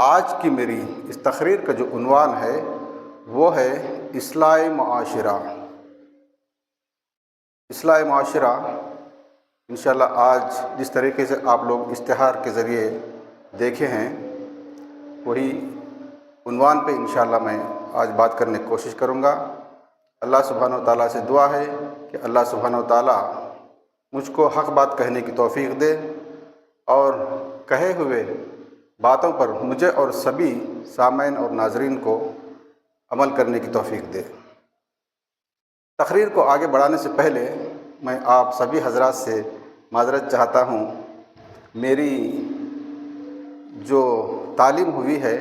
آج کی میری اس تقریر کا جو عنوان ہے وہ ہے اصلاح معاشرہ۔ اصلاح معاشرہ انشاءاللہ آج جس طریقے سے آپ لوگ اشتہار کے ذریعے دیکھے ہیں وہی عنوان پہ انشاءاللہ میں آج بات کرنے کی کوشش کروں گا۔ اللہ سبحانہ و تعالیٰ سے دعا ہے کہ اللہ سبحانہ و تعالیٰ مجھ کو حق بات کہنے کی توفیق دے اور کہے ہوئے باتوں پر مجھے اور سبھی سامعین اور ناظرین کو عمل کرنے کی توفیق دے۔ تقریر کو آگے بڑھانے سے پہلے میں آپ سبھی حضرات سے معذرت چاہتا ہوں۔ میری جو تعلیم ہوئی ہے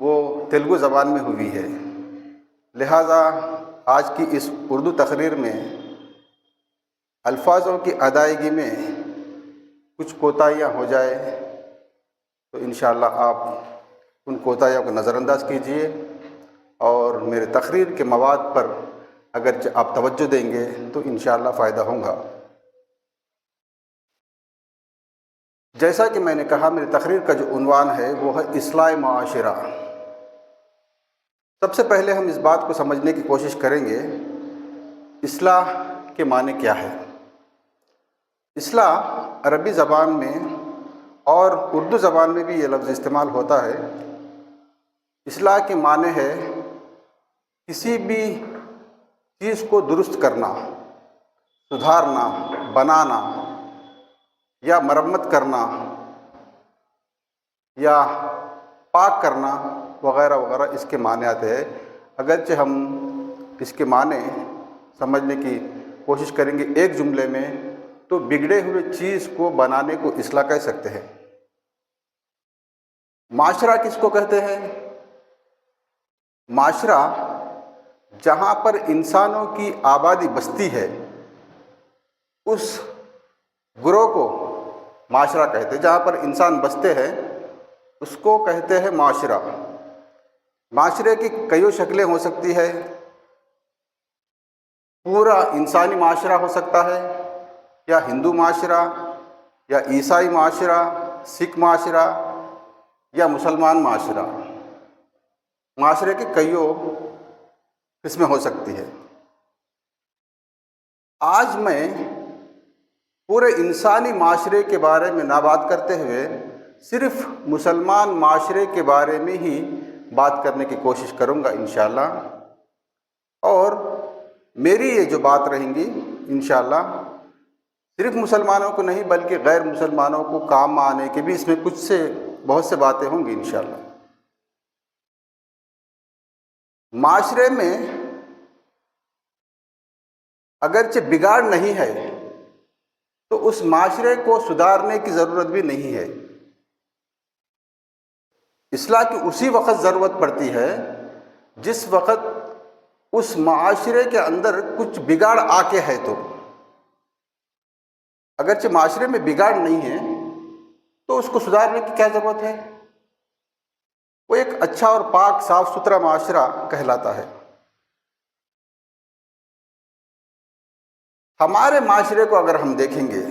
وہ تیلگو زبان میں ہوئی ہے، لہٰذا آج کی اس اردو تقریر میں الفاظوں کی ادائیگی میں کچھ کوتاہیاں ہو جائے تو انشاءاللہ آپ ان کوتاہیوں کو نظر انداز کیجیے اور میرے تقریر کے مواد پر اگرچہ آپ توجہ دیں گے تو انشاءاللہ فائدہ ہوگا۔ جیسا کہ میں نے کہا میری تقریر کا جو عنوان ہے وہ ہے اصلاح معاشرہ۔ سب سے پہلے ہم اس بات کو سمجھنے کی کوشش کریں گے اصلاح کے معنی کیا ہے۔ اصلاح عربی زبان میں اور اردو زبان میں بھی یہ لفظ استعمال ہوتا ہے۔ اصلاح کے معنی ہے کسی بھی چیز کو درست کرنا، سدھارنا، بنانا یا مرمت کرنا یا پاک کرنا وغیرہ وغیرہ اس کے معنی آتے ہیں۔ اگرچہ ہم اس کے معنی سمجھنے کی کوشش کریں گے ایک جملے میں تو بگڑے ہوئے چیز کو بنانے کو اصلاح کہہ سکتے ہیں۔ معاشرہ کس کو کہتے ہیں؟ معاشرہ جہاں پر انسانوں کی آبادی بستی ہے اس گروہ کو معاشرہ کہتے ہیں۔ جہاں پر انسان بستے ہیں اس کو کہتے ہیں معاشرہ۔ معاشرے کی کئی شکلیں ہو سکتی ہے، پورا انسانی معاشرہ ہو سکتا ہے یا ہندو معاشرہ یا عیسائی معاشرہ، سکھ معاشرہ یا مسلمان معاشرہ۔ معاشرے کی کئی قسمیں ہو سکتی ہے۔ آج میں پورے انسانی معاشرے کے بارے میں نہ بات کرتے ہوئے صرف مسلمان معاشرے کے بارے میں ہی بات کرنے کی کوشش کروں گا انشاءاللہ، اور میری یہ جو بات رہیں گی انشاءاللہ صرف مسلمانوں کو نہیں بلکہ غیر مسلمانوں کو کام آنے کے بھی اس میں بہت سے باتیں ہوں گی انشاءاللہ۔ معاشرے میں اگرچہ بگاڑ نہیں ہے تو اس معاشرے کو سدھارنے کی ضرورت بھی نہیں ہے۔ اصلاح کی اسی وقت ضرورت پڑتی ہے جس وقت اس معاشرے کے اندر کچھ بگاڑ آ کے ہے تو۔ اگرچہ معاشرے میں بگاڑ نہیں ہے تو اس کو سدھارنے کی کیا ضرورت ہے؟ وہ ایک اچھا اور پاک صاف ستھرا معاشرہ کہلاتا ہے۔ ہمارے معاشرے کو اگر ہم دیکھیں گے،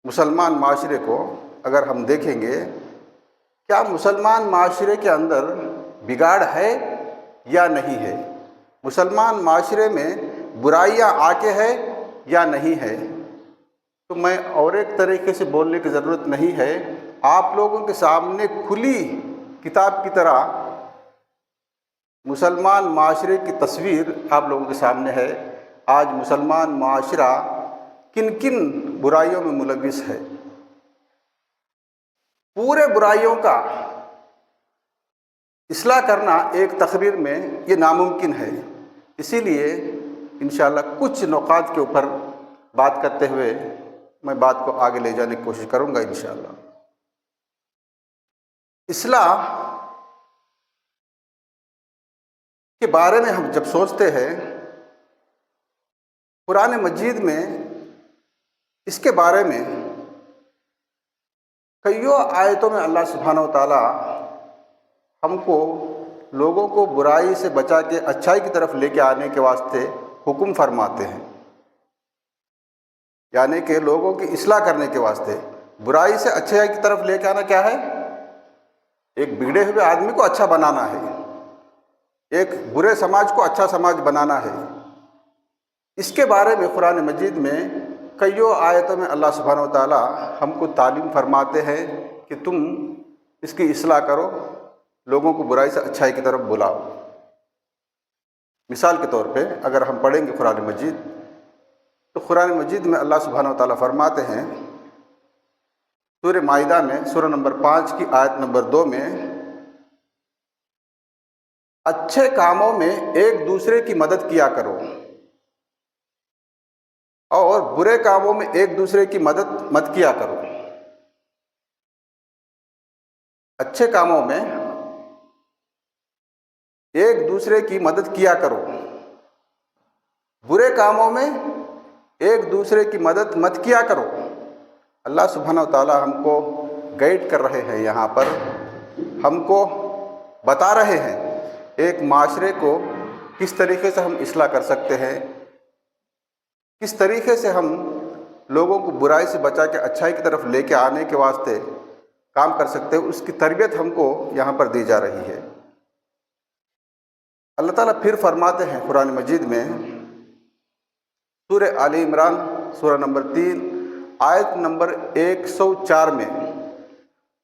مسلمان معاشرے کو اگر ہم دیکھیں گے، کیا مسلمان معاشرے کے اندر بگاڑ ہے یا نہیں ہے؟ مسلمان معاشرے میں برائیاں آ کے ہے یا نہیں ہے؟ تو میں اور ایک طریقے سے بولنے کی ضرورت نہیں ہے، آپ لوگوں کے سامنے کھلی کتاب کی طرح مسلمان معاشرے کی تصویر آپ لوگوں کے سامنے ہے۔ آج مسلمان معاشرہ کن کن برائیوں میں ملوث ہے؟ پورے برائیوں کا اصلاح کرنا ایک تقریر میں یہ ناممکن ہے، اسی لیے انشاءاللہ کچھ نقاط کے اوپر بات کرتے ہوئے میں بات کو آگے لے جانے کی کوشش کروں گا انشاءاللہ۔ اصلاح کے بارے میں ہم جب سوچتے ہیں، قرآن مجید میں اس کے بارے میں کئیوں آیتوں میں اللہ سبحانہ و تعالیٰ ہم کو لوگوں کو برائی سے بچا کے اچھائی کی طرف لے کے آنے کے واسطے حکم فرماتے ہیں، یعنی کہ لوگوں کی اصلاح کرنے کے واسطے برائی سے اچھائی کی طرف لے کے آنا کیا ہے؟ ایک بگڑے ہوئے آدمی کو اچھا بنانا ہے، ایک برے سماج کو اچھا سماج بنانا ہے۔ اس کے بارے میں قرآن مجید میں کئیوں آیتوں میں اللہ سبحانہ و تعالیٰ ہم کو تعلیم فرماتے ہیں کہ تم اس کی اصلاح کرو، لوگوں کو برائی سے اچھائی کی طرف بلاؤ۔ مثال کے طور پہ اگر ہم پڑھیں گے قرآن مجید تو قرآن مجید میں اللہ سبحانہ و تعالیٰ فرماتے ہیں سورہ مائدہ میں سورہ نمبر 5 کی آیت نمبر 2 میں، اچھے کاموں میں ایک دوسرے کی مدد کیا کرو اور برے کاموں میں ایک دوسرے کی مدد مت کیا کرو۔ اچھے کاموں میں ایک دوسرے کی مدد کیا کرو، برے کاموں میں ایک دوسرے کی مدد مت کیا کرو۔ اللہ سبحانہ و تعالیٰ ہم کو گائیڈ کر رہے ہیں، یہاں پر ہم کو بتا رہے ہیں ایک معاشرے کو کس طریقے سے ہم اصلاح کر سکتے ہیں، کس طریقے سے ہم لوگوں کو برائی سے بچا کے اچھائی کی طرف لے کے آنے کے واسطے کام کر سکتے ہیں، اس کی تربیت ہم کو یہاں پر دی جا رہی ہے۔ اللہ تعالیٰ پھر فرماتے ہیں قرآن مجید میں سورہ آل عمران سورہ نمبر 3 آیت نمبر 104 میں،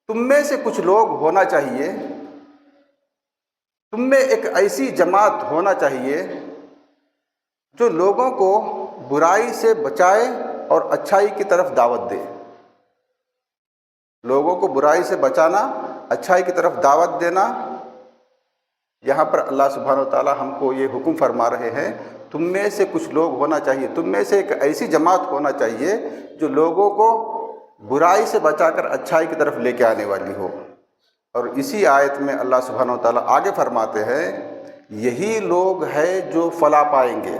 تم میں سے کچھ لوگ ہونا چاہیے، تم میں ایک ایسی جماعت ہونا چاہیے جو لوگوں کو برائی سے بچائے اور اچھائی کی طرف دعوت دے۔ لوگوں کو برائی سے بچانا، اچھائی کی طرف دعوت دینا، یہاں پر اللہ سبحانہ و تعالیٰ ہم کو یہ حکم فرما رہے ہیں تم میں سے کچھ لوگ ہونا چاہیے، تم میں سے ایک ایسی جماعت ہونا چاہیے جو لوگوں کو برائی سے بچا کر اچھائی کی طرف لے کے آنے والی ہو۔ اور اسی آیت میں اللہ سبحانہ و تعالیٰ آگے فرماتے ہیں یہی لوگ ہیں جو فلاح پائیں گے،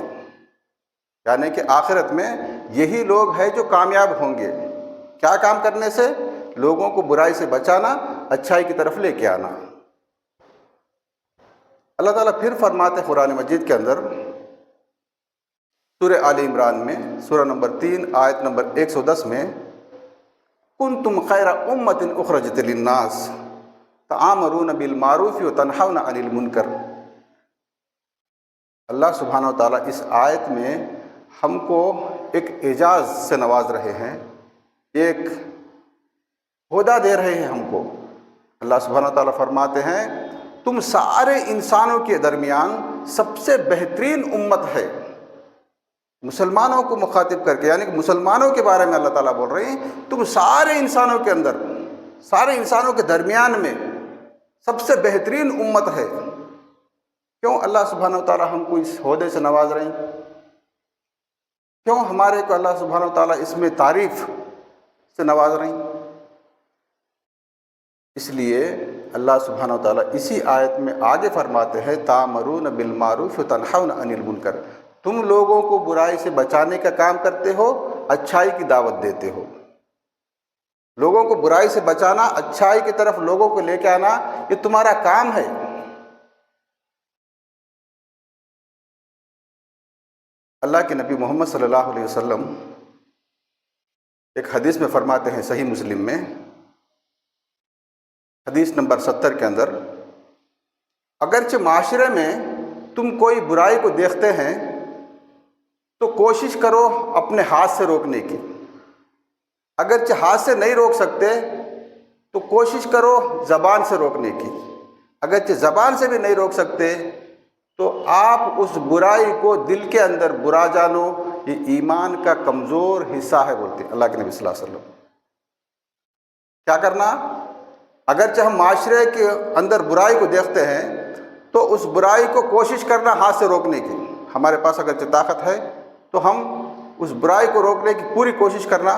یعنی کہ آخرت میں یہی لوگ ہیں جو کامیاب ہوں گے۔ کیا کام کرنے سے؟ لوگوں کو برائی سے بچانا، اچھائی کی طرف لے کے آنا۔ اللہ تعالیٰ پھر فرماتے ہیں قرآن مجید کے اندر سورہ آل عمران میں سورہ نمبر 3 آیت نمبر 110 میں، کنتم خیر امۃ اخرجت للناس تآمرون بالمعروف وتنہون عن المنکر۔ اللہ سبحانہ و تعالیٰ اس آیت میں ہم کو ایک اعزاز سے نواز رہے ہیں، ایک عہدہ دے رہے ہیں ہم کو۔ اللہ سبحانہ و تعالیٰ فرماتے ہیں تم سارے انسانوں کے درمیان سب سے بہترین امت ہے۔ مسلمانوں کو مخاطب کر کے، یعنی کہ مسلمانوں کے بارے میں اللہ تعالیٰ بول رہے ہیں تم سارے انسانوں کے اندر، سارے انسانوں کے درمیان میں سب سے بہترین امت ہے۔ کیوں اللہ سبحانہ و تعالیٰ ہم کو اس عہدے سے نواز رہے ہیں؟ کیوں ہمارے کو اللہ سبحانہ و تعالیٰ اس میں تعریف سے نواز رہے ہیں؟ اس لیے اللہ سبحانہ و تعالیٰ اسی آیت میں آگے فرماتے ہیں تامرون بالمعروف وتنہون عن المنکر، تم لوگوں کو برائی سے بچانے کا کام کرتے ہو، اچھائی کی دعوت دیتے ہو۔ لوگوں کو برائی سے بچانا، اچھائی کی طرف لوگوں کو لے کے آنا، یہ تمہارا کام ہے۔ اللہ کے نبی محمد صلی اللہ علیہ وسلم ایک حدیث میں فرماتے ہیں صحیح مسلم میں حدیث نمبر 70 کے اندر، اگرچہ معاشرے میں تم کوئی برائی کو دیکھتے ہیں تو کوشش کرو اپنے ہاتھ سے روکنے کی، اگرچہ ہاتھ سے نہیں روک سکتے تو کوشش کرو زبان سے روکنے کی، اگرچہ زبان سے بھی نہیں روک سکتے تو آپ اس برائی کو دل کے اندر برا جانو، یہ ایمان کا کمزور حصہ ہے، بولتے ہیں اللہ کے نبی صلی اللہ علیہ وسلم۔ کیا کرنا؟ اگرچہ ہم معاشرے کے اندر برائی کو دیکھتے ہیں تو اس برائی کو کوشش کرنا ہاتھ سے روکنے کی، ہمارے پاس اگرچہ طاقت ہے تو ہم اس برائی کو روکنے کی پوری کوشش کرنا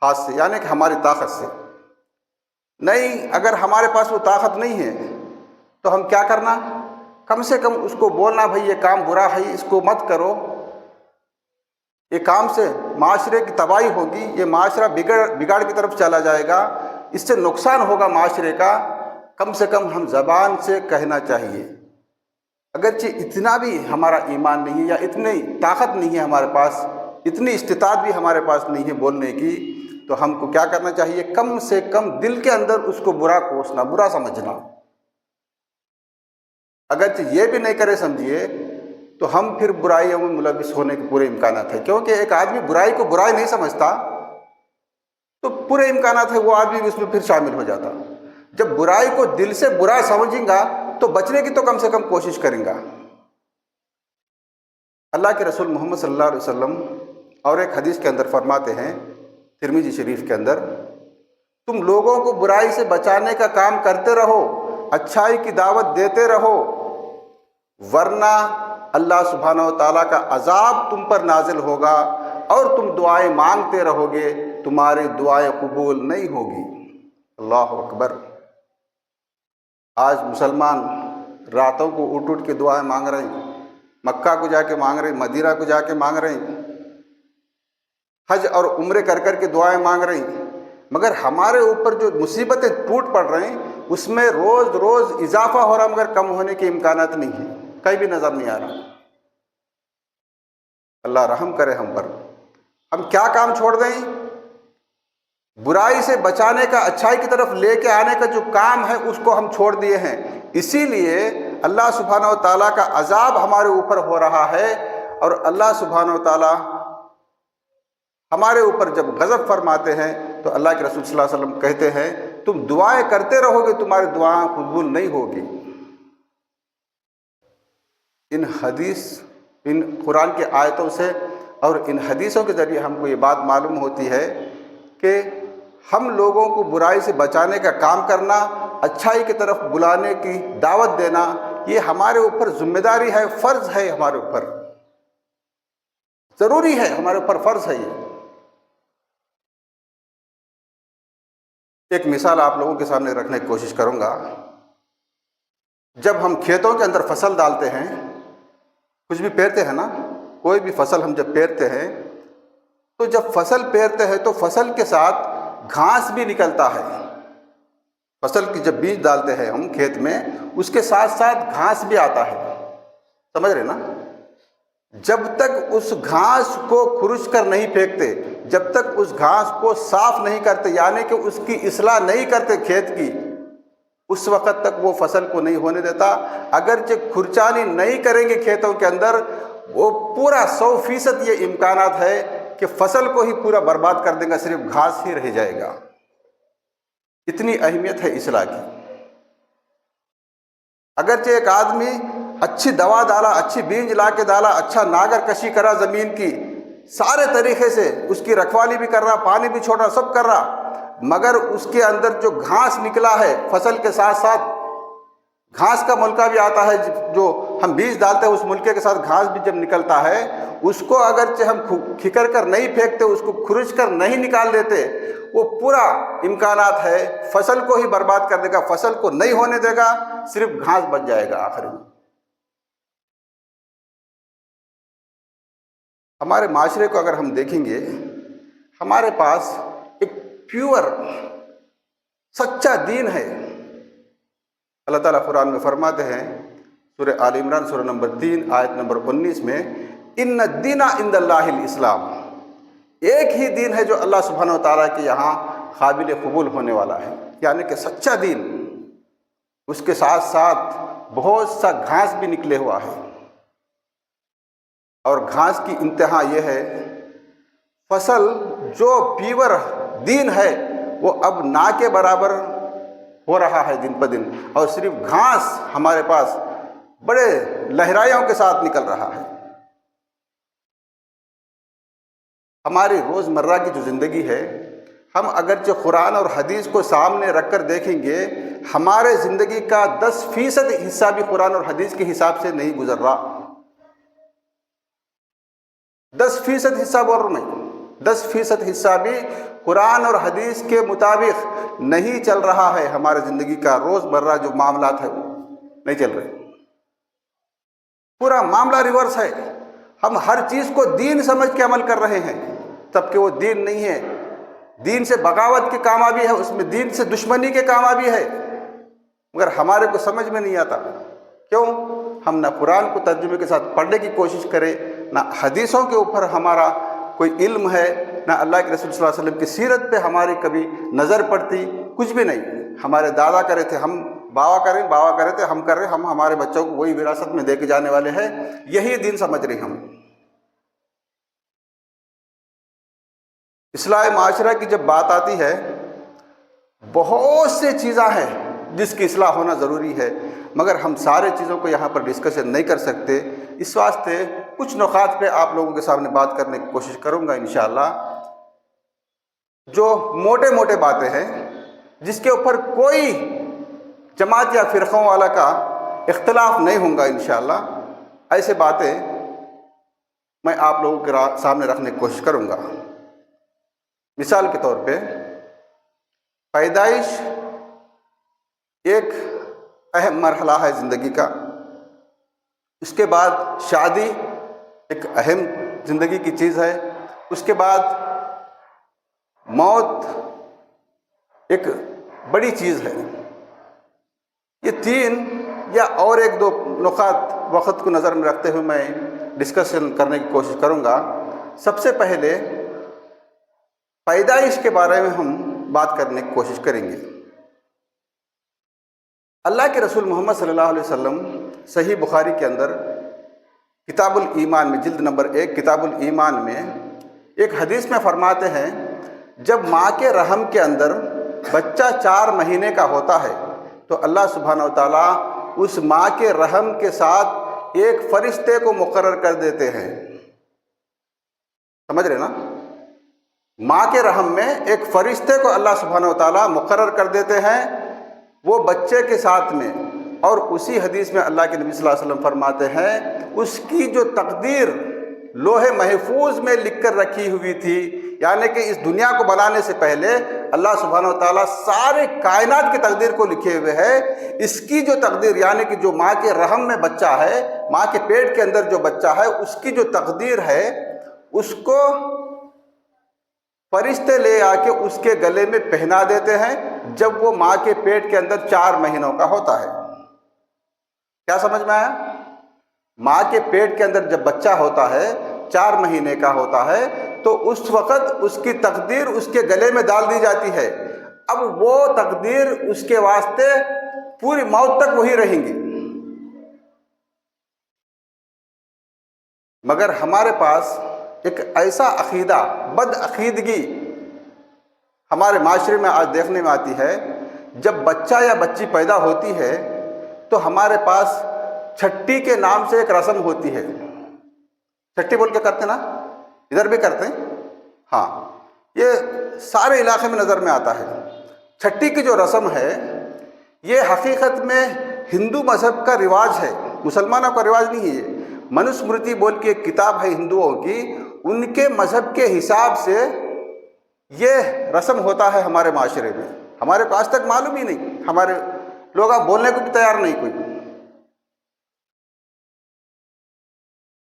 ہاتھ سے، یعنی کہ ہماری طاقت سے۔ نہیں، اگر ہمارے پاس وہ طاقت نہیں ہے تو ہم کیا کرنا؟ کم سے کم اس کو بولنا بھائی یہ کام برا ہے، اس کو مت کرو، یہ کام سے معاشرے کی تباہی ہوگی، یہ معاشرہ بگاڑ کی طرف چلا جائے گا، اس سے نقصان ہوگا معاشرے کا، کم سے کم ہم زبان سے کہنا چاہیے۔ اگرچہ اتنا بھی ہمارا ایمان نہیں ہے یا اتنی طاقت نہیں ہے ہمارے پاس، اتنی استطاعت بھی ہمارے پاس نہیں ہے بولنے کی، تو ہم کو کیا کرنا چاہیے؟ کم سے کم دل کے اندر اس کو برا کوسنا، برا سمجھنا۔ اگرچہ یہ بھی نہیں کرے سمجھیے تو ہم پھر برائیوں میں ملوث ہونے کے پورے امکانات ہیں، کیونکہ ایک آدمی برائی کو برائی نہیں سمجھتا تو پورے امکانات ہے وہ آدمی اس میں پھر شامل ہو جاتا۔ جب برائی کو دل سے برا سمجھیں گا تو بچنے کی تو کم سے کم کوشش کریں گا۔ اللہ کے رسول محمد صلی اللہ علیہ وسلم اور ایک حدیث کے اندر فرماتے ہیں، ترمذی شریف کے اندر، تم لوگوں کو برائی سے بچانے کا کام کرتے رہو، اچھائی کی دعوت دیتے رہو، ورنہ اللہ سبحانہ و تعالیٰ کا عذاب تم پر نازل ہوگا اور تم دعائیں مانگتے رہو گے، تمہاری دعائیں قبول نہیں ہوگی۔ اللہ اکبر۔ آج مسلمان راتوں کو اٹھ کے دعائیں مانگ رہے ہیں، مکہ کو جا کے مانگ رہے ہیں، مدینہ کو جا کے مانگ رہے ہیں، حج اور عمرے کر کر کے دعائیں مانگ رہے ہیں، مگر ہمارے اوپر جو مصیبتیں ٹوٹ پڑ رہے ہیں اس میں روز روز اضافہ ہو رہا، مگر کم ہونے کے امکانات نہیں ہیں، کہیں بھی نظر نہیں آ رہا۔ اللہ رحم کرے ہم پر۔ ہم کیا کام چھوڑ دیں؟ برائی سے بچانے کا، اچھائی کی طرف لے کے آنے کا جو کام ہے اس کو ہم چھوڑ دیے ہیں، اسی لیے اللہ سبحانہ و تعالیٰ کا عذاب ہمارے اوپر ہو رہا ہے، اور اللہ سبحانہ و تعالیٰ ہمارے اوپر جب غضب فرماتے ہیں تو اللہ کے رسول صلی اللہ علیہ وسلم کہتے ہیں تم دعائیں کرتے رہو گے، تمہاری دعائیں قبول نہیں ہوگی۔ ان قرآن کی آیتوں سے اور ان حدیثوں کے ذریعے ہم کو یہ بات معلوم ہوتی ہے کہ ہم لوگوں کو برائی سے بچانے کا کام کرنا، اچھائی کی طرف بلانے کی دعوت دینا، یہ ہمارے اوپر ذمہ داری ہے، فرض ہے، ہمارے اوپر ضروری ہے، ہمارے اوپر فرض ہے۔ یہ ایک مثال آپ لوگوں کے سامنے رکھنے کی کوشش کروں گا۔ جب ہم کھیتوں کے اندر فصل ڈالتے ہیں، کچھ بھی پیرتے ہیں نا، کوئی بھی فصل ہم جب پیرتے ہیں تو جب فصل پیرتے ہیں تو فصل کے ساتھ گھاس بھی نکلتا ہے۔ فصل کی جب بیج ڈالتے ہیں ہم کھیت میں، اس کے ساتھ ساتھ گھاس بھی آتا ہے، سمجھ رہے نا؟ جب تک اس گھاس کو کھرچ کر نہیں پھینکتے، جب تک اس گھاس کو صاف نہیں کرتے، یعنی کہ اس کی اصلاح نہیں کرتے کھیت کی، اس وقت تک وہ فصل کو نہیں ہونے دیتا۔ اگرچہ کھرچانی نہیں کریں گے کھیتوں کے اندر، وہ پورا 100% یہ امکانات ہے کہ فصل کو ہی پورا برباد کر دیں گا، صرف گھاس ہی رہ جائے گا۔ اتنی اہمیت ہے اصلاح کی۔ اگرچہ ایک آدمی اچھی دوا ڈالا، اچھی بیج لا کے ڈالا، اچھا ناگر کشی کرا زمین کی، سارے طریقے سے اس کی رکھوالی بھی کر رہا، پانی بھی چھوڑ رہا، سب کر رہا، مگر اس کے اندر جو گھاس نکلا ہے، فصل کے ساتھ ساتھ گھاس کا ملکہ بھی آتا ہے، جو ہم بیج ڈالتے ہیں اس ملکے کے ساتھ گھاس بھی جب نکلتا ہے، اس کو اگرچہ ہم کھکر کر نہیں پھینکتے، اس کو کھرچ کر نہیں نکال دیتے، وہ پورا امکانات ہے فصل کو ہی برباد کر دے گا، فصل کو نہیں ہونے دے گا، صرف گھاس بچ جائے گا آخر میں۔ ہمارے معاشرے کو اگر ہم دیکھیں گے، ہمارے پاس ایک پیور سچا دین ہے۔ اللہ تعالیٰ قرآن میں فرماتے ہیں، سورہ آل عمران سورہ نمبر 3 آیت نمبر 19 میں، ان الدین عند اللہ الاسلام، ایک ہی دین ہے جو اللہ سبحانہ و تعالیٰ کے یہاں قابل قبول ہونے والا ہے، یعنی کہ سچا دین۔ اس کے ساتھ ساتھ بہت سا گھاس بھی نکلے ہوا ہے، اور گھاس کی انتہا یہ ہے، فصل جو پیور دین ہے وہ اب نا کے برابر ہو رہا ہے دن پہ دن، اور صرف گھاس ہمارے پاس بڑے لہرائیوں کے ساتھ نکل رہا ہے۔ ہماری روز مرہ کی جو زندگی ہے، ہم اگرچہ قرآن اور حدیث کو سامنے رکھ کر دیکھیں گے، ہمارے زندگی کا 10% حصہ بھی قرآن اور حدیث کے حساب سے نہیں گزر رہا۔ 10% حصہ بول رہا ہوں میں، 10% حصہ بھی قرآن اور حدیث کے مطابق نہیں چل رہا ہے۔ ہمارے زندگی کا روز مرہ جو معاملات ہیں وہ نہیں چل رہے، پورا معاملہ ریورس ہے۔ ہم ہر چیز کو دین سمجھ کے عمل کر رہے ہیں، تب کہ وہ دین نہیں ہے۔ دین سے بغاوت کے کام بھی ہے، اس میں دین سے دشمنی کے کام بھی ہے، مگر ہمارے کو سمجھ میں نہیں آتا۔ کیوں؟ ہم نہ قرآن کو ترجمے کے ساتھ پڑھنے کی کوشش کریں، نہ حدیثوں کے اوپر ہمارا کوئی علم ہے، نہ اللہ کے رسول صلی اللہ علیہ وسلم کی سیرت پہ ہماری کبھی نظر پڑتی، کچھ بھی نہیں۔ ہمارے دادا کرے تھے، ہم باوا کرے تھے، ہم کر رہے، ہم ہمارے بچوں کو وہی وراثت میں دے کے جانے والے ہیں، یہی دین سمجھ رہے ہم۔ اصلاح معاشرہ کی جب بات آتی ہے، بہت سے چیزیں ہیں جس کی اصلاح ہونا ضروری ہے، مگر ہم سارے چیزوں کو یہاں پر ڈسکشن نہیں کر سکتے، اس واسطے کچھ نقاط پہ آپ لوگوں کے سامنے بات کرنے کی کوشش کروں گا انشاءاللہ، جو موٹے موٹے باتیں ہیں جس کے اوپر کوئی جماعت یا فرقوں والا کا اختلاف نہیں ہوں گا انشاءاللہ۔ ایسے باتیں میں آپ لوگوں کے سامنے رکھنے کی کوشش کروں گا۔ مثال کے طور پہ، پیدائش ایک اہم مرحلہ ہے زندگی کا، اس کے بعد شادی ایک اہم زندگی کی چیز ہے، اس کے بعد موت ایک بڑی چیز ہے۔ یہ تین یا اور ایک دو نقاط وقت کو نظر میں رکھتے ہوئے میں ڈسکشن کرنے کی کوشش کروں گا۔ سب سے پہلے پیدائش کے بارے میں ہم بات کرنے کی کوشش کریں گے۔ اللہ کے رسول محمد صلی اللہ علیہ وسلم صحیح بخاری کے اندر کتاب الایمان میں جلد نمبر 1 کتاب الایمان میں ایک حدیث میں فرماتے ہیں، جب ماں کے رحم کے اندر بچہ 4 مہینے کا ہوتا ہے تو اللہ سبحانہ و تعالیٰ اس ماں کے رحم کے ساتھ ایک فرشتے کو مقرر کر دیتے ہیں۔ سمجھ رہے نا؟ ماں کے رحم میں ایک فرشتے کو اللہ سبحانہ و تعالیٰ مقرر کر دیتے ہیں وہ بچے کے ساتھ میں، اور اسی حدیث میں اللہ کے نبی صلی اللہ علیہ وسلم فرماتے ہیں اس کی جو تقدیر لوح محفوظ میں لکھ کر رکھی ہوئی تھی، یعنی کہ اس دنیا کو بنانے سے پہلے اللہ سبحانہ و تعالیٰ سارے کائنات کی تقدیر کو لکھے ہوئے ہے، اس کی جو تقدیر یعنی کہ جو ماں کے رحم میں بچہ ہے، ماں کے پیٹ کے اندر جو بچہ ہے، اس کی جو تقدیر ہے اس کو فرشتے لے آ کے اس کے گلے میں پہنا دیتے ہیں جب وہ ماں کے پیٹ کے اندر 4 مہینوں کا ہوتا ہے۔ کیا سمجھ میں آیا؟ ماں کے پیٹ کے اندر جب بچہ ہوتا ہے 4 مہینے کا ہوتا ہے تو اس وقت اس کی تقدیر اس کے گلے میں ڈال دی جاتی ہے۔ اب وہ تقدیر اس کے واسطے پوری موت تک وہی رہیں گی۔ مگر ہمارے پاس ایک ایسا عقیدہ، بد عقیدگی ہمارے معاشرے میں آج دیکھنے میں آتی ہے، جب بچہ یا بچی پیدا ہوتی ہے تو ہمارے پاس چھٹی کے نام سے ایک رسم ہوتی ہے۔ چھٹی بول کے کرتے نا، ادھر بھی کرتے ہیں، ہاں، یہ سارے علاقے میں نظر میں آتا ہے۔ چھٹی کی جو رسم ہے یہ حقیقت میں ہندو مذہب کا رواج ہے، مسلمانوں کا رواج نہیں ہے۔ منوسمرتی بول کے ایک کتاب ہے ہندوؤں کی، ان کے مذہب کے حساب سے یہ رسم ہوتا ہے ہمارے معاشرے میں۔ ہمارے کو آج تک معلوم ہی نہیں، ہمارے لوگ اب بولنے کو بھی تیار نہیں کوئی۔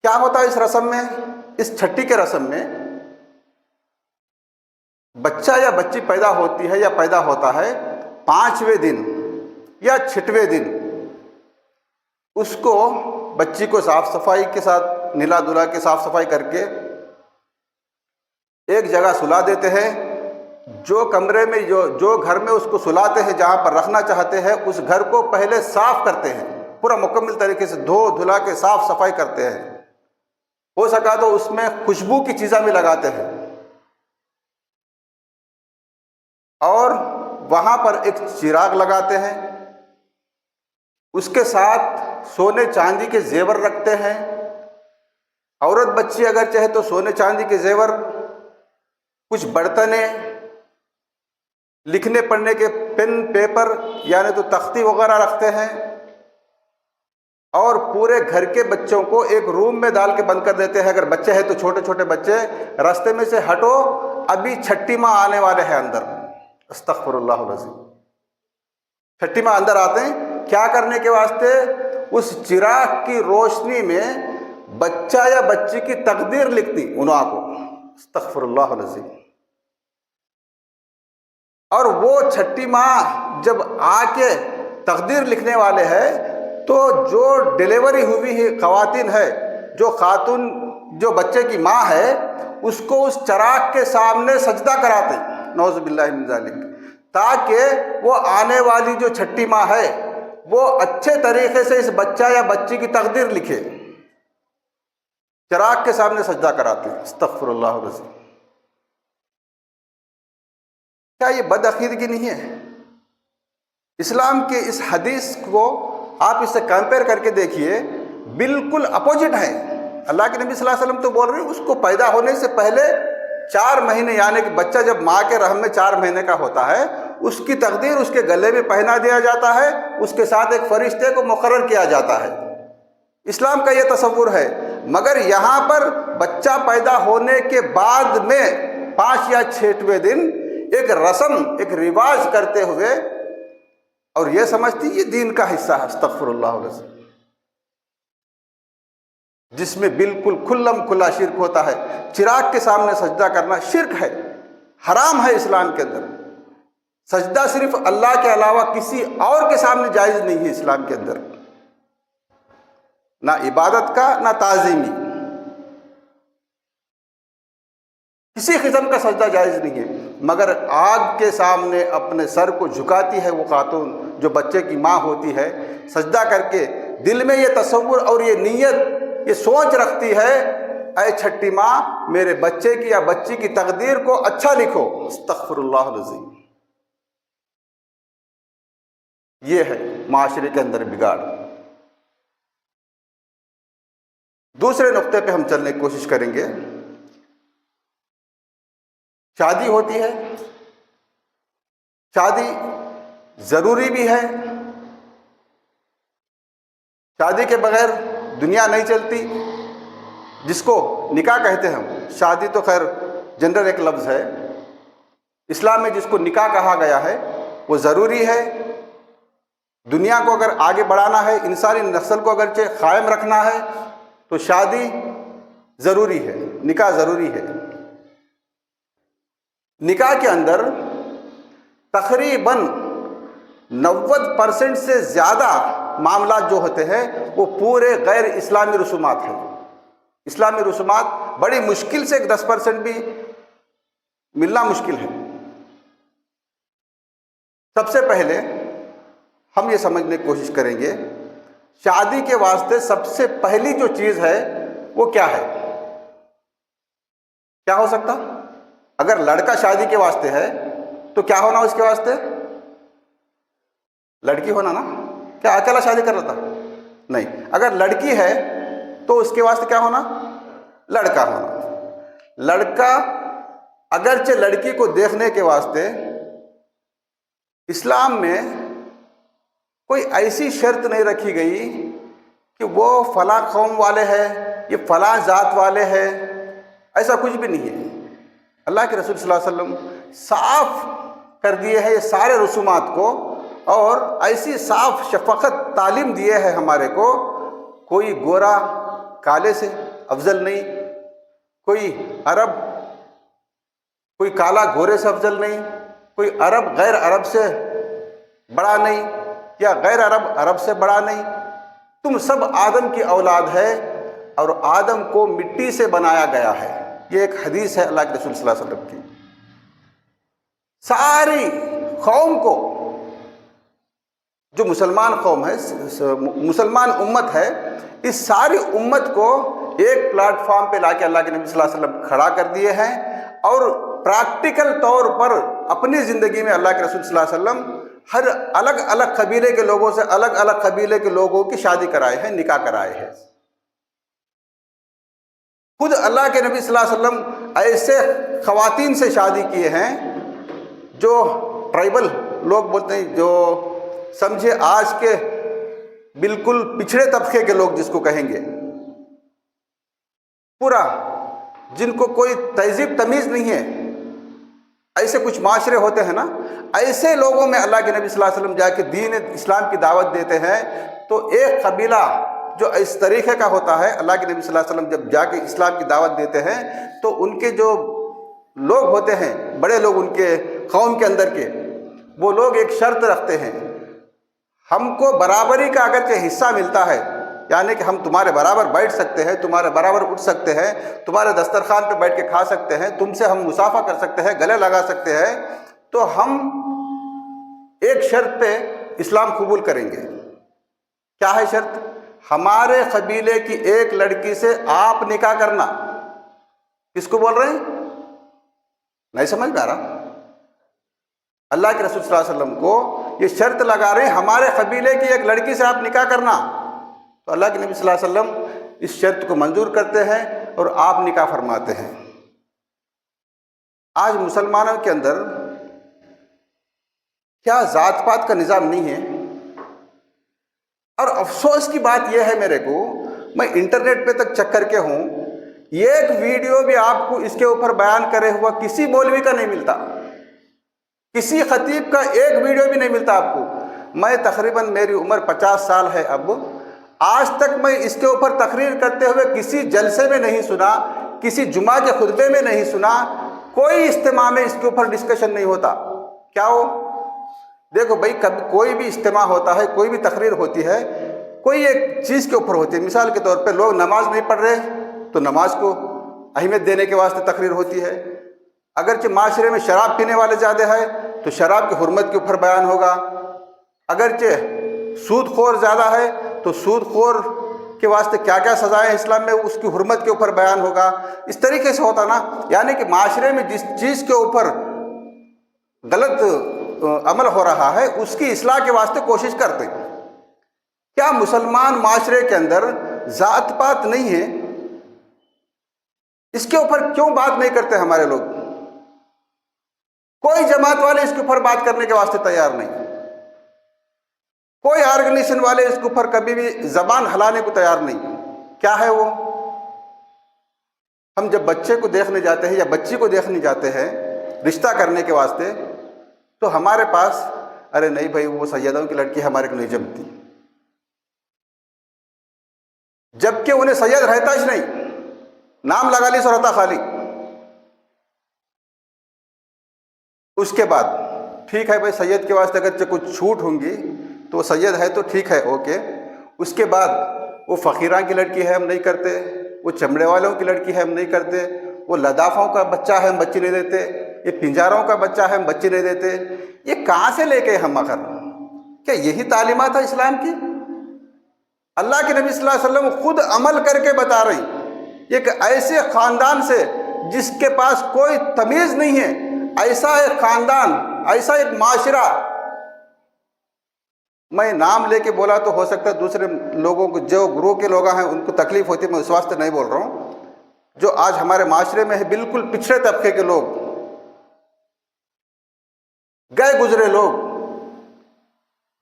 کیا ہوتا ہے اس رسم میں؟ اس چھٹی کے رسم میں بچہ یا بچی پیدا ہوتی ہے یا پیدا ہوتا ہے، 5ویں دن یا 6ویں دن اس کو، بچی کو صاف صفائی کے ساتھ نلا دھلا کے صاف صفائی کر کے ایک جگہ سلا دیتے ہیں۔ جو کمرے میں جو گھر میں اس کو سلاتے ہیں، جہاں پر رکھنا چاہتے ہیں، اس گھر کو پہلے صاف کرتے ہیں، پورا مکمل طریقے سے دھو دھلا کے صاف صفائی کرتے ہیں۔ ہو سکا تو اس میں خوشبو کی چیزیں بھی لگاتے ہیں، اور وہاں پر ایک چراغ لگاتے ہیں، اس کے ساتھ سونے چاندی کے زیور رکھتے ہیں۔ عورت بچی اگر چاہے تو سونے چاندی کے زیور، کچھ برتنیں، لکھنے پڑھنے کے پین پیپر یعنی تو تختی وغیرہ رکھتے ہیں، اور پورے گھر کے بچوں کو ایک روم میں ڈال کے بند کر دیتے ہیں۔ اگر بچے ہیں تو چھوٹے چھوٹے بچے راستے میں سے ہٹو، ابھی چھٹی ماہ آنے والے ہیں اندر۔ استغفر اللہ العظیم، چھٹی ماہ اندر آتے ہیں کیا کرنے کے واسطے؟ اس چراغ کی روشنی میں بچہ یا بچی کی تقدیر لکھتی انہوں کو۔ استغفر اللہ العظیم۔ اور وہ چھٹی ماہ جب آ کے تقدیر لکھنے والے ہیں تو جو ڈیلیوری ہوئی ہے خواتین ہے، جو خاتون جو بچے کی ماں ہے، اس کو اس چراغ کے سامنے سجدہ کراتے، نعوذ باللہ من ذالک، تاکہ وہ آنے والی جو چھٹی ماں ہے وہ اچھے طریقے سے اس بچہ یا بچی کی تقدیر لکھے، چراغ کے سامنے سجدہ کراتے ہیں۔ استغفر اللہ العظیم۔ کیا یہ بد عقیدگی نہیں ہے؟ اسلام کے اس حدیث کو آپ اس سے کمپیئر کر کے دیکھیے، بالکل اپوزٹ ہے۔ اللہ کے نبی صلی اللہ علیہ وسلم تو بول رہے ہیں اس کو پیدا ہونے سے پہلے 4 مہینے، یعنی کہ بچہ جب ماں کے رحم میں 4 مہینے کا ہوتا ہے، اس کی تقدیر اس کے گلے میں پہنا دیا جاتا ہے، اس کے ساتھ ایک فرشتے کو مقرر کیا جاتا ہے۔ اسلام کا یہ تصور ہے، مگر یہاں پر بچہ پیدا ہونے کے بعد میں 5 یا 6ویں دن ایک رسم، ایک رواج کرتے ہوئے، اور یہ سمجھتی یہ دین کا حصہ ہے۔ استغفر اللہ العظیم۔ جس میں بالکل کھلم کھلا شرک ہوتا ہے۔ چراغ کے سامنے سجدہ کرنا شرک ہے، حرام ہے اسلام کے اندر۔ سجدہ صرف اللہ کے علاوہ کسی اور کے سامنے جائز نہیں ہے اسلام کے اندر، نہ عبادت کا نہ تعظیمی، کسی قسم کا سجدہ جائز نہیں ہے۔ مگر آگ کے سامنے اپنے سر کو جھکاتی ہے وہ خاتون جو بچے کی ماں ہوتی ہے، سجدہ کر کے دل میں یہ تصور اور یہ نیت، یہ سوچ رکھتی ہے، اے چھٹی ماں میرے بچے کی یا بچی کی تقدیر کو اچھا لکھو۔ استغفر اللہ العظیم۔ یہ ہے معاشرے کے اندر بگاڑ۔ دوسرے نقطے پہ ہم چلنے کی کوشش کریں گے۔ شادی ہوتی ہے، شادی ضروری بھی ہے، شادی کے بغیر دنیا نہیں چلتی، جس کو نکاح کہتے ہیں ہم۔ شادی تو خیر جنرل ایک لفظ ہے، اسلام میں جس کو نکاح کہا گیا ہے وہ ضروری ہے۔ دنیا کو اگر آگے بڑھانا ہے، انسانی نسل کو اگرچہ قائم رکھنا ہے تو شادی ضروری ہے، نکاح ضروری ہے۔ نکاح کے اندر تقریباً 90% سے زیادہ معاملات جو ہوتے ہیں وہ پورے غیر اسلامی رسومات ہیں۔ اسلامی رسومات بڑی مشکل سے 10% بھی ملنا مشکل ہے۔ سب سے پہلے ہم یہ سمجھنے کی کوشش کریں گے، شادی کے واسطے سب سے پہلی جو چیز ہے وہ کیا ہے؟ کیا ہو سکتا؟ اگر لڑکا شادی کے واسطے ہے تو کیا ہونا اس کے واسطے؟ لڑکی ہونا نا؟ کیا اکیلا شادی کر رہا تھا؟ نہیں۔ اگر لڑکی ہے تو اس کے واسطے کیا ہونا؟ لڑکا ہونا۔ لڑکا اگرچہ لڑکی کو دیکھنے کے واسطے اسلام میں کوئی ایسی شرط نہیں رکھی گئی کہ وہ فلاں قوم والے ہیں، یہ فلاں ذات والے ہیں، ایسا کچھ بھی نہیں ہے۔ اللہ کے رسول صلی اللہ علیہ وسلم صاف کر دیے ہیں یہ سارے رسومات کو، اور ایسی صاف شفقت تعلیم دیے ہے ہمارے کو، کوئی گورا کالے سے افضل نہیں، کوئی عرب کوئی کالا گورے سے افضل نہیں، کوئی عرب غیر عرب سے بڑا نہیں، یا غیر عرب عرب سے بڑا نہیں۔ تم سب آدم کی اولاد ہے اور آدم کو مٹی سے بنایا گیا ہے۔ یہ ایک حدیث ہے اللہ کے رسول صلی اللہ علیہ وسلم کی۔ ساری قوم کو، جو مسلمان قوم ہے، مسلمان امت ہے، اس ساری امت کو ایک پلیٹ فارم پہ لا کے اللہ کے نبی صلی اللہ علیہ وسلم کھڑا کر دیے ہیں، اور پریکٹیکل طور پر اپنی زندگی میں اللہ کے رسول صلی اللہ علیہ وسلم ہر الگ الگ قبیلے کے لوگوں سے الگ الگ قبیلے کے لوگوں کی شادی کرائے ہیں، نکاح کرائے ہیں۔ خود اللہ کے نبی صلی اللہ علیہ وسلم ایسے خواتین سے شادی کیے ہیں جو ٹرائبل لوگ بولتے ہیں، جو سمجھے آج کے بالکل پچھڑے طبقے کے لوگ جس کو کہیں گے، پورا جن کو کوئی تہذیب تمیز نہیں ہے، ایسے کچھ معاشرے ہوتے ہیں نا، ایسے لوگوں میں اللہ کے نبی صلی اللہ علیہ وسلم جا کے دین اسلام کی دعوت دیتے ہیں۔ تو ایک قبیلہ جو اس طریقے کا ہوتا ہے، اللہ کے نبی صلی اللہ علیہ وسلم جب جا کے اسلام کی دعوت دیتے ہیں تو ان کے جو لوگ ہوتے ہیں، بڑے لوگ ان کے قوم کے اندر کے، وہ لوگ ایک شرط رکھتے ہیں، ہم کو برابری کا اگرچہ حصہ ملتا ہے یعنی کہ ہم تمہارے برابر بیٹھ سکتے ہیں، تمہارے برابر اٹھ سکتے ہیں، تمہارے دسترخوان پہ بیٹھ کے کھا سکتے ہیں، تم سے ہم مصافحہ کر سکتے ہیں، گلے لگا سکتے ہیں، تو ہم ایک شرط پہ اسلام قبول کریں گے۔ کیا ہے شرط؟ ہمارے قبیلے کی ایک لڑکی سے آپ نکاح کرنا۔ کس کو بول رہے ہیں؟ نہیں سمجھ میں آ رہا؟ اللہ کے رسول صلی اللہ علیہ وسلم کو یہ شرط لگا رہے ہیں ہمارے قبیلے کی ایک لڑکی سے آپ نکاح کرنا، تو اللہ کے نبی صلی اللہ علیہ وسلم اس شرط کو منظور کرتے ہیں اور آپ نکاح فرماتے ہیں۔ آج مسلمانوں کے اندر کیا ذات پات کا نظام نہیں ہے؟ اور افسوس کی بات یہ ہے میرے کو، میں انٹرنیٹ پہ تک چیک کر کے ہوں، ایک ویڈیو بھی آپ کو اس کے اوپر بیان کرے ہوا کسی مولوی کا نہیں ملتا، کسی خطیب کا ایک ویڈیو بھی نہیں ملتا آپ کو۔ میں تقریباً میری عمر 50 سال ہے اب، آج تک میں اس کے اوپر تقریر کرتے ہوئے کسی جلسے میں نہیں سنا، کسی جمعہ کے خطبے میں نہیں سنا، کوئی اجتماع میں اس کے اوپر ڈسکشن نہیں ہوتا۔ کیا ہو؟ دیکھو بھائی، کبھی کوئی بھی اجتماع ہوتا ہے، کوئی بھی تقریر ہوتی ہے، کوئی ایک چیز کے اوپر ہوتی ہے۔ مثال کے طور پہ لوگ نماز نہیں پڑھ رہے تو نماز کو اہمیت دینے کے واسطے تقریر ہوتی ہے۔ اگرچہ معاشرے میں شراب پینے والے زیادہ ہے تو شراب کی حرمت کے اوپر بیان ہوگا، اگرچہ سود خور زیادہ ہے تو سود خور کے واسطے کیا کیا سزائیں اسلام میں اس کی حرمت کے اوپر بیان ہوگا۔ اس طریقے سے ہوتا نا، یعنی کہ معاشرے میں جس چیز کے اوپر غلط عمل ہو رہا ہے اس کی اصلاح کے واسطے کوشش کرتے ہیں۔ کیا مسلمان معاشرے کے اندر ذات پات نہیں ہے؟ اس کے اوپر کیوں بات نہیں کرتے ہمارے لوگ؟ کوئی جماعت والے اس کے اوپر بات کرنے کے واسطے تیار نہیں، کوئی آرگنیشن والے اس کے اوپر کبھی بھی زبان ہلانے کو تیار نہیں۔ کیا ہے وہ؟ ہم جب بچے کو دیکھنے جاتے ہیں یا بچی کو دیکھنے جاتے ہیں رشتہ کرنے کے واسطے، تو ہمارے پاس ارے نہیں بھائی وہ سیدوں کی لڑکی ہمارے کو نہیں جمتی، جبکہ انہیں سید رہتا ہی نہیں، نام لگا لی سو رہتا خالی۔ اس کے بعد ٹھیک ہے بھائی سید کے واسطے اگرچہ کچھ چھوٹ ہوں گی تو وہ سید ہے تو ٹھیک ہے، اوکے۔ اس کے بعد وہ فقیراں کی لڑکی ہے ہم نہیں کرتے، وہ چمڑے والوں کی لڑکی ہے ہم نہیں کرتے، وہ لدافوں کا بچہ ہے ہم بچی نہیں دیتے، یہ پنجاروں کا بچہ ہے ہم بچی نہیں دیتے۔ یہ کہاں سے لے کے ہم آخر؟ کیا یہی تعلیمات ہے اسلام کی؟ اللہ کے نبی صلی اللہ علیہ وسلم خود عمل کر کے بتا رہی، ایک ایسے خاندان سے جس کے پاس کوئی تمیز نہیں ہے، ایسا ایک خاندان، ایسا ایک معاشرہ، میں نام لے کے بولا تو ہو سکتا ہے دوسرے لوگوں کو، جو گروہ کے لوگ ہیں ان کو تکلیف ہوتی ہے، میں اس واسطے نہیں بول رہا ہوں۔ جو آج ہمارے معاشرے میں ہے بالکل پچھڑے طبقے کے لوگ، گئے گزرے لوگ،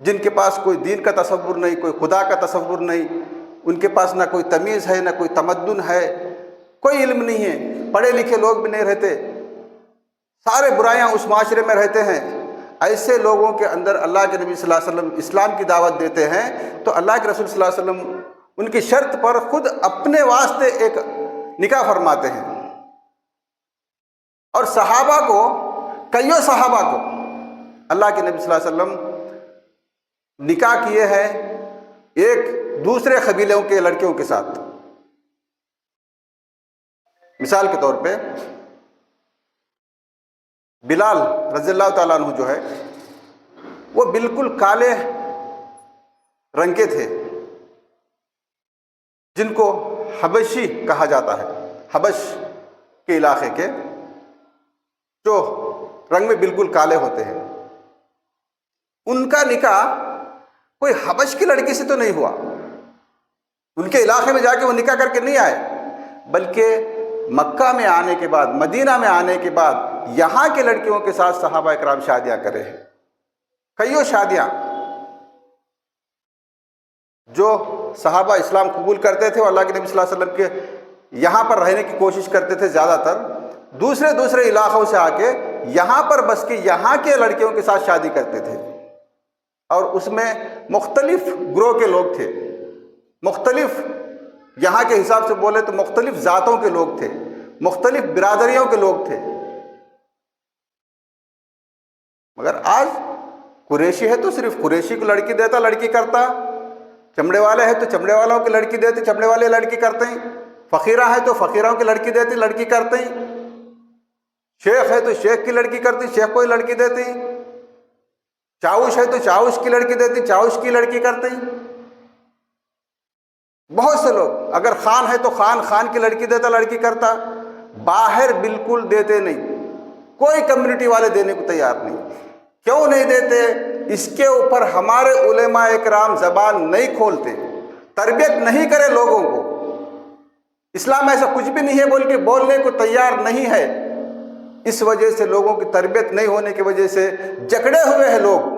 جن کے پاس کوئی دین کا تصور نہیں، کوئی خدا کا تصور نہیں، ان کے پاس نہ کوئی تمیز ہے، نہ کوئی تمدن ہے، کوئی علم نہیں ہے، پڑھے لکھے لوگ بھی نہیں رہتے، سارے برائیاں اس معاشرے میں رہتے ہیں۔ ایسے لوگوں کے اندر اللہ کے نبی صلی اللہ علیہ وسلم اسلام کی دعوت دیتے ہیں تو اللہ کے رسول صلی اللہ علیہ وسلم ان کی شرط پر خود اپنے واسطے ایک نکاح فرماتے ہیں۔ اور صحابہ کو، کئیوں صحابہ کو اللہ کے نبی صلی اللہ علیہ وسلم نکاح کیے ہیں ایک دوسرے قبیلوں کے لڑکیوں کے ساتھ۔ مثال کے طور پہ بلال رضی اللہ تعالیٰ عنہ جو ہے وہ بالکل کالے رنگ کے تھے، جن کو حبشی کہا جاتا ہے، حبش کے علاقے کے، جو رنگ میں بالکل کالے ہوتے ہیں۔ ان کا نکاح کوئی حبش کی لڑکی سے تو نہیں ہوا، ان کے علاقے میں جا کے وہ نکاح کر کے نہیں آئے، بلکہ مکہ میں آنے کے بعد، مدینہ میں آنے کے بعد یہاں کے لڑکیوں کے ساتھ صحابہ اکرام شادیاں کرے ہیں، کئیوں شادیاں۔ جو صحابہ اسلام قبول کرتے تھے اور اللہ کے نبی صلی اللہ علیہ وسلم کے یہاں پر رہنے کی کوشش کرتے تھے، زیادہ تر دوسرے علاقوں سے آ کے یہاں پر بس کے یہاں کے لڑکیوں کے ساتھ شادی کرتے تھے، اور اس میں مختلف گروہ کے لوگ تھے، مختلف، یہاں کے حساب سے بولے تو مختلف ذاتوں کے لوگ تھے، مختلف برادریوں کے لوگ تھے۔ مگر آج قریشی ہے تو صرف قریشی کو لڑکی دیتا، لڑکی کرتا، چمڑے والے ہیں تو چمڑے والوں کی لڑکی دیتے، چمڑے والے لڑکی کرتے ہیں، فقیرہ ہیں تو فقیروں کی لڑکی دیتے، لڑکی کرتے ہیں، شیخ ہے تو شیخ کی لڑکی کرتے، شیخ کو ہی لڑکی دیتے ہیں، چاؤش ہے تو چاؤش کی لڑکی دیتے، چاؤش کی لڑکی کرتے ہیں۔ بہت سے لوگ، اگر خان ہے تو خان کی لڑکی دیتا، لڑکی کرتا، باہر بالکل دیتے نہیں، کوئی کمیونٹی والے دینے کو تیار نہیں۔ کیوں نہیں دیتے؟ اس کے اوپر ہمارے علماء اکرام زبان نہیں کھولتے، تربیت نہیں کرے لوگوں کو۔ اسلام ایسا کچھ بھی نہیں ہے بول کے بولنے کو تیار نہیں ہے، اس وجہ سے لوگوں کی تربیت نہیں ہونے کی وجہ سے جکڑے ہوئے ہیں لوگ۔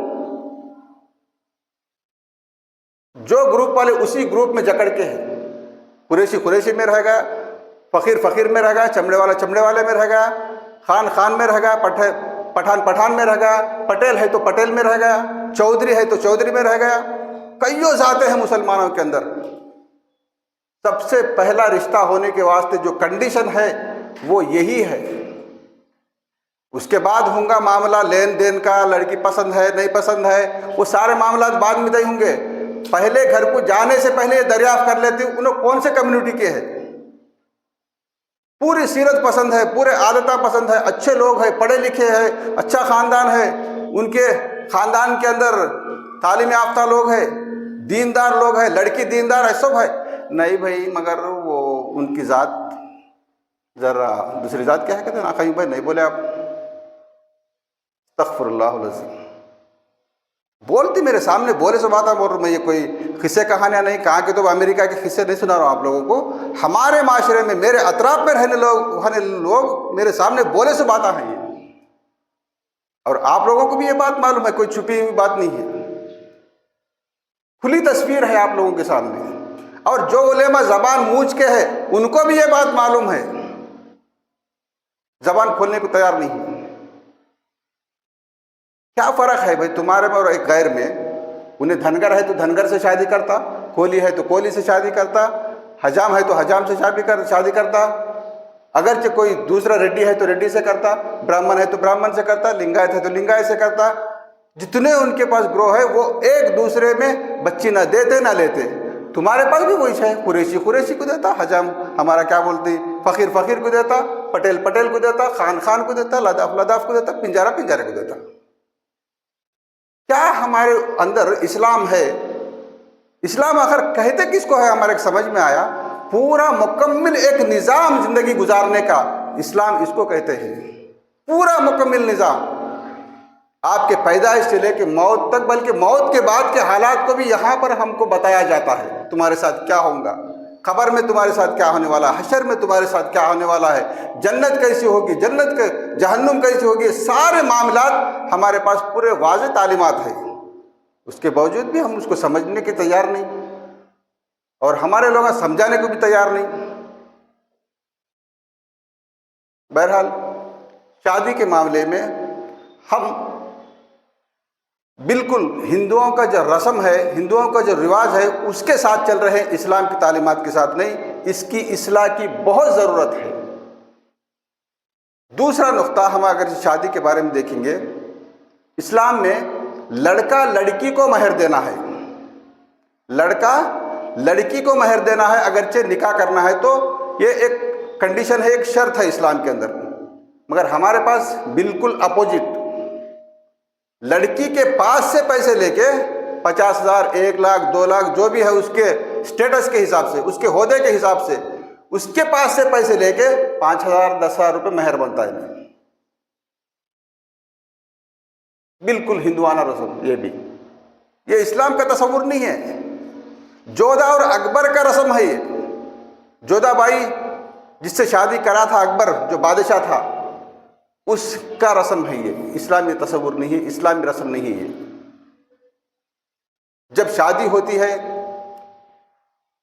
جو گروپ والے اسی گروپ میں جکڑ کے ہیں، قریشی قریشی میں رہ گیا، فقیر فقیر میں رہ گیا، چمڑے والا چمڑے والے میں رہ گیا، خان خان میں رہ گیا، پٹھان پٹھان میں رہ گیا، پٹیل ہے تو پٹیل میں رہ گیا، چودھری ہے تو چودھری میں رہ گیا۔ کئیوں ذاتیں ہیں مسلمانوں کے اندر۔ سب سے پہلا رشتہ ہونے کے واسطے جو کنڈیشن ہے وہ یہی ہے۔ اس کے بعد ہوں گا معاملہ لین دین کا، لڑکی پسند ہے نہیں پسند ہے، وہ سارے معاملات بعد میں ہوں گے۔ پہلے گھر کو جانے سے پہلے یہ دریافت کر لیتے انہیں کون سے کمیونٹی کے ہیں، پوری سیرت پسند ہے، پورے عادتیں پسند ہے، اچھے لوگ ہیں، پڑھے لکھے ہیں، اچھا خاندان ہے، ان کے خاندان کے اندر تعلیم یافتہ لوگ ہیں، دیندار لوگ ہیں، لڑکی دیندار ہے، سب ہے۔ نہیں بھائی، مگر وہ ان کی ذات ذرا دوسری ذات کیا ہے، کہتے ہیں نا، بھائی نہیں بولے آپ، استغفر اللہ العظیم، بولتی میرے سامنے بولے سے بات ہے، اور میں یہ کوئی قصے کہانیاں نہیں کہاں کہ تو امریکہ کے قصے نہیں سنا رہا ہوں آپ لوگوں کو، ہمارے معاشرے میں میرے اطراف میں رہنے لوگ میرے سامنے بولے سے باتیں ہیں یہ، اور آپ لوگوں کو بھی یہ بات معلوم ہے، کوئی چھپی ہوئی بات نہیں ہے، کھلی تصویر ہے آپ لوگوں کے سامنے۔ اور جو علماء زبان موچ کے ہیں ان کو بھی یہ بات معلوم ہے، زبان کھولنے کو تیار نہیں ہے۔ کیا فرق ہے بھائی تمہارے میں اور ایک غیر میں؟ انہیں دھنگر ہے تو دھنگر سے شادی کرتا، کولی ہے تو کولی سے شادی کرتا، حجام ہے تو حجام سے شادی کرتا، اگرچہ کوئی دوسرا ریڈی ہے تو ریڈی سے کرتا، برہمن ہے تو برہمن سے کرتا، لنگایت ہے تو لنگایت سے کرتا۔ جتنے ان کے پاس گروہ ہے وہ ایک دوسرے میں بچی نہ دیتے نہ لیتے۔ تمہارے پاس بھی وہی ہے، قریشی قریشی کو دیتا، حجام ہمارا کیا بولتے، فقیر فقیر کو دیتا، پٹیل پٹیل کو دیتا، خان خان کو دیتا، لداف لداف کو دیتا، پنجارہ پنجارے کو دیتا۔ کیا ہمارے اندر اسلام ہے؟ اسلام آخر کہتے کس کو ہے؟ ہمارے سمجھ میں آیا، پورا مکمل ایک نظام زندگی گزارنے کا اسلام اس کو کہتے ہیں، پورا مکمل نظام، آپ کے پیدائش سے لے کے موت تک، بلکہ موت کے بعد کے حالات کو بھی یہاں پر ہم کو بتایا جاتا ہے، تمہارے ساتھ کیا ہوگا، قبر میں تمہارے ساتھ کیا ہونے والا ہے، حشر میں تمہارے ساتھ کیا ہونے والا ہے، جنت کیسی ہوگی، جہنم کیسی ہوگی، سارے معاملات ہمارے پاس پورے واضح تعلیمات ہیں۔ اس کے باوجود بھی ہم اس کو سمجھنے کے تیار نہیں، اور ہمارے لوگ سمجھانے کو بھی تیار نہیں۔ بہرحال شادی کے معاملے میں ہم بالکل ہندوؤں کا جو رسم ہے، ہندوؤں کا جو رواج ہے اس کے ساتھ چل رہے ہیں، اسلام کی تعلیمات کے ساتھ نہیں۔ اس کی اصلاح کی بہت ضرورت ہے۔ دوسرا نقطہ، ہم اگر شادی کے بارے میں دیکھیں گے، اسلام میں لڑکا لڑکی کو مہر دینا ہے، لڑکا لڑکی کو مہر دینا ہے، اگرچہ نکاح کرنا ہے تو یہ ایک کنڈیشن ہے، ایک شرط ہے اسلام کے اندر۔ مگر ہمارے پاس بالکل اپوزٹ، لڑکی کے پاس سے پیسے لے کے 50,000 1 لاکھ 2 لاکھ جو بھی ہے اس کے اسٹیٹس کے حساب سے، اس کے عہدے کے حساب سے، اس کے پاس سے پیسے لے کے 5,000 10,000 روپے مہر بنتا ہے۔ بالکل ہندوانہ رسم، یہ اسلام کا تصور نہیں ہے۔ جودھا اور اکبر کا رسم ہے یہ۔ جودھا بائی جس سے شادی کرا تھا اکبر جو بادشاہ تھا، اس کا رسم ہے یہ، اسلامی تصور نہیں ہے، اسلامی رسم نہیں ہے یہ۔ جب شادی ہوتی ہے،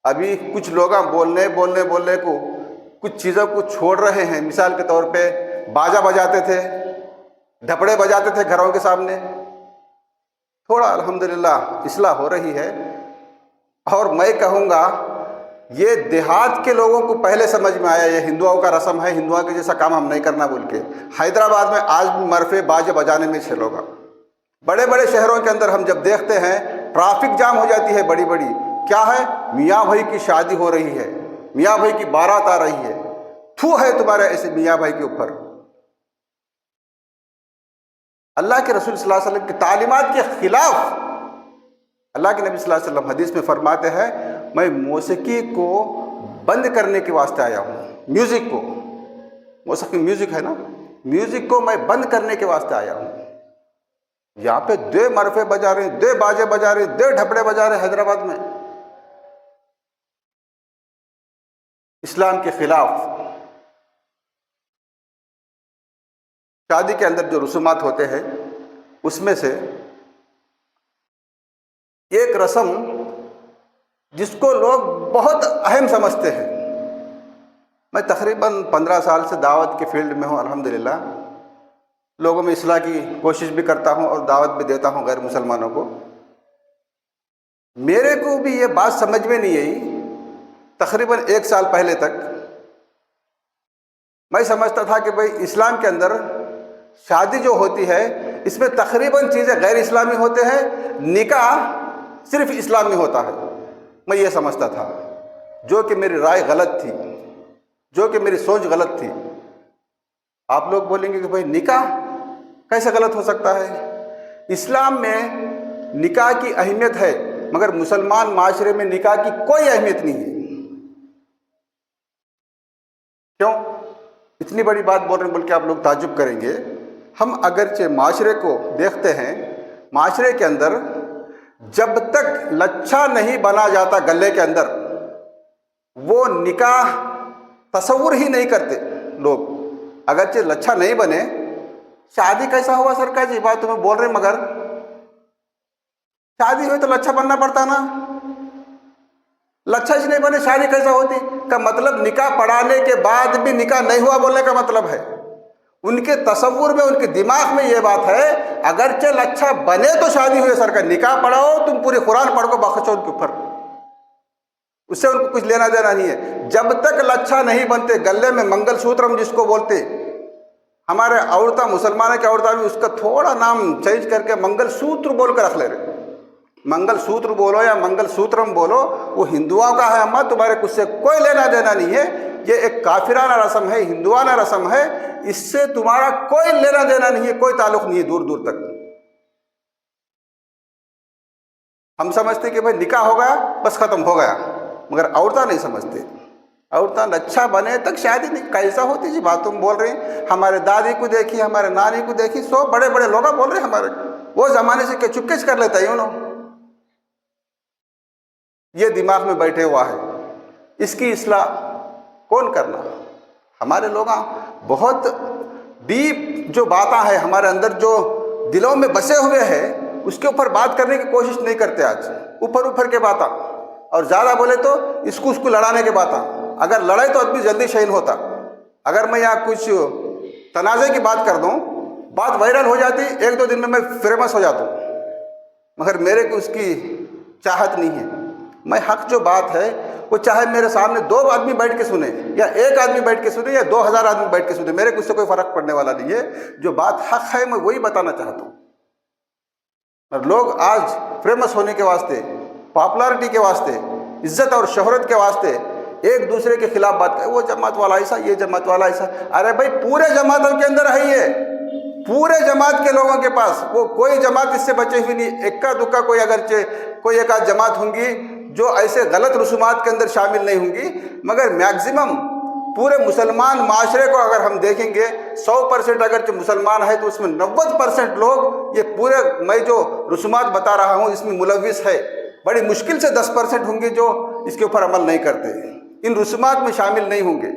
ابھی کچھ لوگ بولنے کو کچھ چیزوں کو چھوڑ رہے ہیں۔ مثال کے طور پہ باجا بجاتے تھے، ڈھپڑے بجاتے تھے گھروں کے سامنے، تھوڑا الحمدللہ اصلاح ہو رہی ہے۔ اور میں کہوں گا یہ دیہات کے لوگوں کو پہلے سمجھ میں آیا، یہ ہندوؤں کا رسم ہے، ہندوؤں کے جیسا کام ہم نہیں کرنا بول کے۔ حیدرآباد میں آج بھی مرفے باجے بجانے میں چلو گا۔ بڑے بڑے شہروں کے اندر ہم جب دیکھتے ہیں ٹرافک جام ہو جاتی ہے بڑی بڑی، کیا ہے؟ میاں بھائی کی شادی ہو رہی ہے، میاں بھائی کی بارات آ رہی ہے، تھو ہے تمہارے ایسے میاں بھائی کے اوپر۔ اللہ کے رسول صلی اللہ علیہ وسلم کی تعلیمات کے خلاف اللہ کے نبی صلی اللہ علیہ وسلم حدیث میں فرماتے ہیں، میں موسیقی کو بند کرنے کے واسطے آیا ہوں، میوزک کو، موسیقی میوزک ہے نا، میوزک کو میں بند کرنے کے واسطے آیا ہوں۔ یہاں پہ دے مرفے بجا رہے ہیں، دے باجے بجا رہے ہیں، دے ڈھپڑے بجا رہے ہیں حیدرآباد میں، اسلام کے خلاف۔ شادی کے اندر جو رسومات ہوتے ہیں اس میں سے ایک رسم جس کو لوگ بہت اہم سمجھتے ہیں، میں تقریباً 15 سال سے دعوت کے فیلڈ میں ہوں الحمدللہ، لوگوں میں اصلاح کی کوشش بھی کرتا ہوں اور دعوت بھی دیتا ہوں غیر مسلمانوں کو۔ میرے کو بھی یہ بات سمجھ میں نہیں آئی تقریباً 1 سال پہلے تک۔ میں سمجھتا تھا کہ بھئی اسلام کے اندر شادی جو ہوتی ہے اس میں تقریباً چیزیں غیر اسلامی ہوتے ہیں، نکاح صرف اسلامی ہوتا ہے، میں یہ سمجھتا تھا، جو کہ میری رائے غلط تھی، جو کہ میری سوچ غلط تھی۔ آپ لوگ بولیں گے کہ بھئی نکاح کیسے غلط ہو سکتا ہے؟ اسلام میں نکاح کی اہمیت ہے، مگر مسلمان معاشرے میں نکاح کی کوئی اہمیت نہیں ہے۔ کیوں اتنی بڑی بات بول رہے ہیں بول کے آپ لوگ تعجب کریں گے۔ ہم اگرچہ معاشرے کو دیکھتے ہیں، معاشرے کے اندر جب تک لچھا نہیں بنا جاتا گلے کے اندر، وہ نکاح تصور ہی نہیں کرتے لوگ۔ اگرچہ لچھا نہیں بنے، شادی کیسا ہوا سرکار جی، بات تمہیں بول رہے ہیں، مگر شادی ہوئی تو لچھا بننا پڑتا نا، لچھا ہی نہیں بنے شادی کیسا ہوتی؟ کا مطلب نکاح پڑھانے کے بعد بھی نکاح نہیں ہوا بولنے کا مطلب ہے۔ ان کے تصور میں، ان کے دماغ میں یہ بات ہے، اگرچہ لچھا بنے تو شادی ہوئی سرکار، نکاح پڑھاؤ تم پوری قرآن پڑھ کو بخشو ان کے اوپر، اس سے ان کو کچھ لینا دینا نہیں ہے۔ جب تک لچھا نہیں بنتے، گلے میں منگل سوترم جس کو بولتے، ہمارے عورتیں، مسلمانوں کی عورتیں بھی اس کا تھوڑا نام چینج کر کے منگل سوتر بول کر رکھ لے رہے۔ منگل سوتر بولو یا منگل سوترم بولو، وہ ہندوؤں کا ہے اماں، تمہارے کچھ سے کوئی لینا دینا نہیں ہے۔ یہ ایک کافرانہ رسم ہے، ہندوانہ رسم ہے، اس سے تمہارا کوئی لینا دینا نہیں ہے، کوئی تعلق نہیں ہے دور دور تک۔ ہم سمجھتے کہ بھائی نکاح ہو گیا بس ختم ہو گیا، مگر عورتیں نہیں سمجھتے۔ عورتیں لچھا بنے تک شادی نہیں کیسا ہوتی جی، بات تم بول رہے ہیں۔ ہمارے دادی کو دیکھی، ہمارے نانی کو دیکھی، سو بڑے بڑے لوگ بول رہے ہیں ہمارے، وہ زمانے سے کہ چپکے سے کر لیتا ہے انہوں، یہ دماغ میں بیٹھے ہوا ہے۔ اس کی اصلاح کون کرنا؟ ہمارے لوگ بہت ڈیپ جو باتیں ہیں ہمارے اندر، جو دلوں میں بسے ہوئے ہیں، اس کے اوپر بات کرنے کی کوشش نہیں کرتے آج، اوپر اوپر کے باتیں، اور زیادہ بولے تو اس کو لڑانے کے باتیں۔ اگر لڑائی تو آدمی جلدی شہین ہوتا۔ اگر میں یہاں کچھ تنازع کی بات کر دوں، بات وائرل ہو جاتی، 1-2 دن میں فیمس ہو جاتا ہوں، مگر میرے کو اس کی چاہت نہیں ہے۔ میں حق جو بات ہے وہ چاہے میرے سامنے 2 آدمی بیٹھ کے سنے، یا 1 آدمی بیٹھ کے سنے، یا 2000 آدمی بیٹھ کے سنے، میرے کو اس سے کوئی فرق پڑنے والا نہیں ہے۔ جو بات حق ہے میں وہی بتانا چاہتا ہوں۔ اور لوگ آج فیمس ہونے کے واسطے، پاپولرٹی کے واسطے، عزت اور شہرت کے واسطے ایک دوسرے کے خلاف بات کریں، وہ جماعت والا ایسا، یہ جماعت والا ایسا۔ ارے بھائی پورے جماعتوں کے اندر ہے یہ، پورے جماعت کے لوگوں کے پاس وہ کوئی جماعت اس سے بچے ہوئی نہیں۔ اکا دکا کوئی اگرچہ کوئی ایک آدھ جماعت ہوں گی جو ایسے غلط رسومات کے اندر شامل نہیں ہوں گی، مگر میکزیمم پورے مسلمان معاشرے کو اگر ہم دیکھیں گے، 100% اگرچہ مسلمان ہے تو اس میں 90% لوگ یہ پورے میں جو رسومات بتا رہا ہوں اس میں ملوث ہے۔ بڑی مشکل سے 10% ہوں گے جو اس کے اوپر عمل نہیں کرتے، ان رسومات میں شامل نہیں ہوں گے۔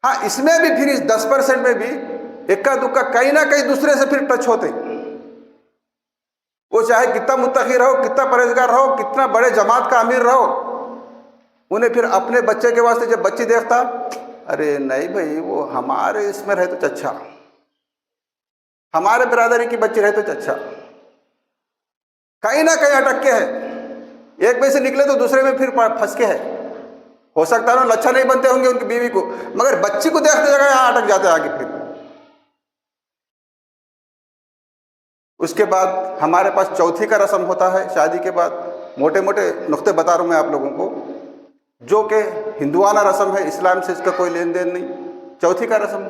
ہاں اس میں بھی پھر اس 10% میں بھی اکا دکا کہیں نہ کہیں دوسرے سے پھر ٹچ ہوتے، وہ چاہے کتنا متقی رہو، کتنا پرہیزگار رہو، کتنا بڑے جماعت کا امیر رہو، انہیں پھر اپنے بچے کے واسطے جب بچی دیکھتا، ارے نہیں بھائی وہ ہمارے اس میں رہے تو چچا، ہمارے برادری کی بچی رہے تو چچا، کہیں نہ کہیں اٹک کے ہے، ایک میں سے نکلے تو دوسرے میں پھر پھنس کے ہے۔ ہو سکتا ہے لچھا نہیں بنتے ہوں گے ان کی بیوی کو، مگر بچی کو دیکھتے جگہ یہاں اٹک جاتے آگے۔ پھر اس کے بعد ہمارے پاس چوتھی کا رسم ہوتا ہے شادی کے بعد. موٹے موٹے نقطے بتا رہا ہوں میں آپ لوگوں کو، جو کہ ہندوانہ رسم ہے، اسلام سے اس کا کوئی لین دین نہیں. چوتھی کا رسم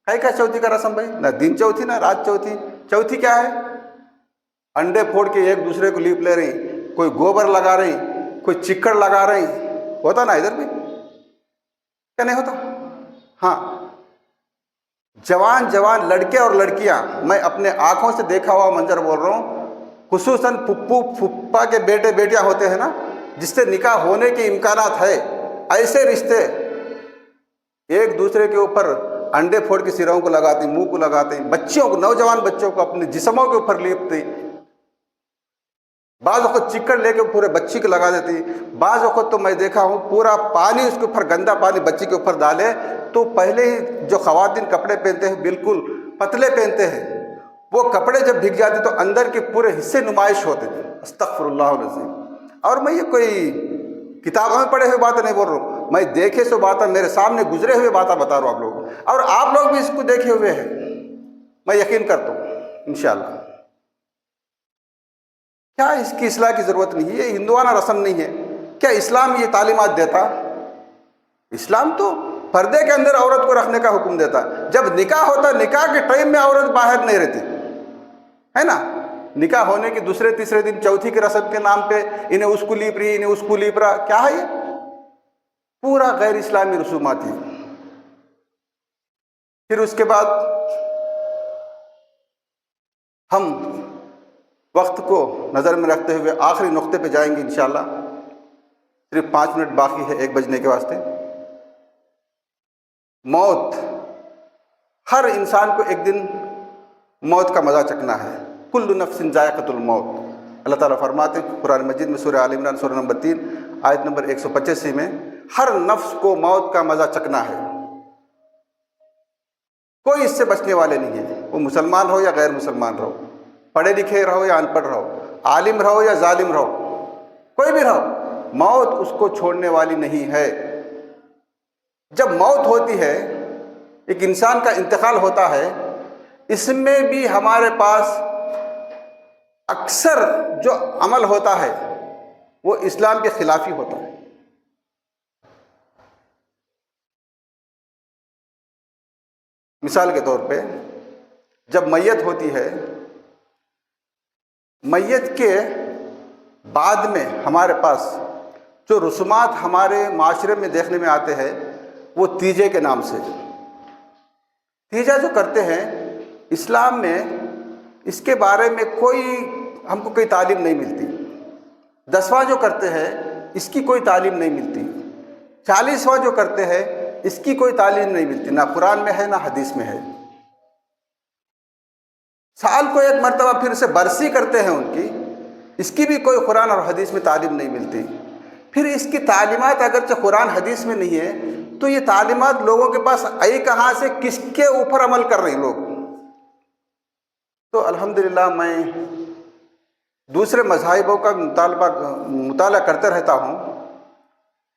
ہے کیا؟ چوتھی کا رسم بھائی، نہ دن چوتھی نہ رات چوتھی. چوتھی کیا ہے؟ انڈے پھوڑ کے ایک دوسرے کو لیپ لے رہی، کوئی گوبر لگا رہی، کوئی چکڑ لگا رہی. ہوتا نا ادھر بھی؟ کیا نہیں ہوتا؟ ہاں، جوان جوان لڑکے اور لڑکیاں، میں اپنے آنکھوں سے دیکھا ہوا منظر بول رہا ہوں، خصوصاً پھپھو پھپھا کے بیٹے بیٹیاں ہوتے ہیں نا، جس سے نکاح ہونے کے امکانات ہے، ایسے رشتے ایک دوسرے کے اوپر انڈے پھوڑ کے سروں کو لگاتے، منہ کو لگاتے، بچوں کو، نوجوان بچوں کو اپنے جسموں کے اوپر لیپتے. بعض وقت چکڑ لے کے پورے بچی کو لگا دیتی. بعض وقت تو میں دیکھا ہوں پورا پانی اس کے اوپر، گندا پانی بچی کے اوپر ڈالے تو پہلے ہی جو خواتین کپڑے پہنتے ہیں بالکل پتلے پہنتے ہیں، وہ کپڑے جب بھگ جاتے تو اندر کے پورے حصے نمائش ہوتے تھے. استغفر اللہ العظیم. اور میں یہ کوئی کتابوں میں پڑھے ہوئے باتیں نہیں بول رہا ہوں، میں دیکھے سو باتیں، میرے سامنے گزرے ہوئے باتیں بتا رہا ہوں آپ لوگوں کو، اور آپ لوگ بھی اس کو دیکھے ہوئے ہیں، میں یقین کرتا ہوں انشاءاللہ. کیا اس کی اصلاح کی ضرورت نہیں ہے؟ یہ ہندوانہ رسم نہیں ہے. کیا اسلام یہ تعلیمات دیتا؟ اسلام تو پردے کے اندر عورت کو رکھنے کا حکم دیتا. جب نکاح ہوتا، نکاح کے ٹائم میں عورت باہر نہیں رہتی ہے نا. نکاح ہونے کے دوسرے تیسرے دن چوتھی کی رسم کے نام پہ انہیں اس کو لیپ رہی، انہیں اس کو لیپ رہا. کیا ہے یہ؟ پورا غیر اسلامی رسومات ہیں. پھر اس کے بعد ہم وقت کو نظر میں رکھتے ہوئے آخری نقطے پہ جائیں گے انشاءاللہ. صرف 5 منٹ باقی ہے 1 بجنے کے واسطے. موت، ہر انسان کو ایک دن موت کا مزہ چکھنا ہے. کل نفس ذائقۃ الموت. اللہ تعالیٰ فرماتے ہیں قرآن مجید میں، سورہ آل عمران سورہ نمبر 3 آیت نمبر 185 میں، ہر نفس کو موت کا مزہ چکھنا ہے. کوئی اس سے بچنے والے نہیں ہے، وہ مسلمان ہو یا غیر مسلمان رہو، پڑھے لکھے رہو یا ان پڑھ رہو، عالم رہو یا ظالم رہو، کوئی بھی رہو، موت اس کو چھوڑنے والی نہیں ہے. جب موت ہوتی ہے، ایک انسان کا انتقال ہوتا ہے، اس میں بھی ہمارے پاس اکثر جو عمل ہوتا ہے وہ اسلام کے خلاف ہی ہوتا ہے. مثال کے طور پہ جب میت ہوتی ہے، میت کے بعد میں ہمارے پاس جو رسومات ہمارے معاشرے میں دیکھنے میں آتے ہیں وہ تیجے کے نام سے. تیجا جو کرتے ہیں اسلام میں، اس کے بارے میں ہم کو کوئی تعلیم نہیں ملتی. 10واں جو کرتے ہیں اس کی کوئی تعلیم نہیں ملتی. 40واں جو کرتے ہیں اس کی کوئی تعلیم نہیں ملتی، نہ قرآن میں ہے نہ حدیث میں ہے. سال کو 1 مرتبہ پھر سے برسی کرتے ہیں ان اس کی بھی کوئی قرآن اور حدیث میں تعلیم نہیں ملتی. پھر اس کی تعلیمات اگرچہ قرآن حدیث میں نہیں ہے تو یہ تعلیمات لوگوں کے پاس آئی کہاں سے، کس کے اوپر عمل کر رہے ہیں لوگ. تو الحمدللہ میں دوسرے مذاہبوں کا مطالعہ کرتے رہتا ہوں.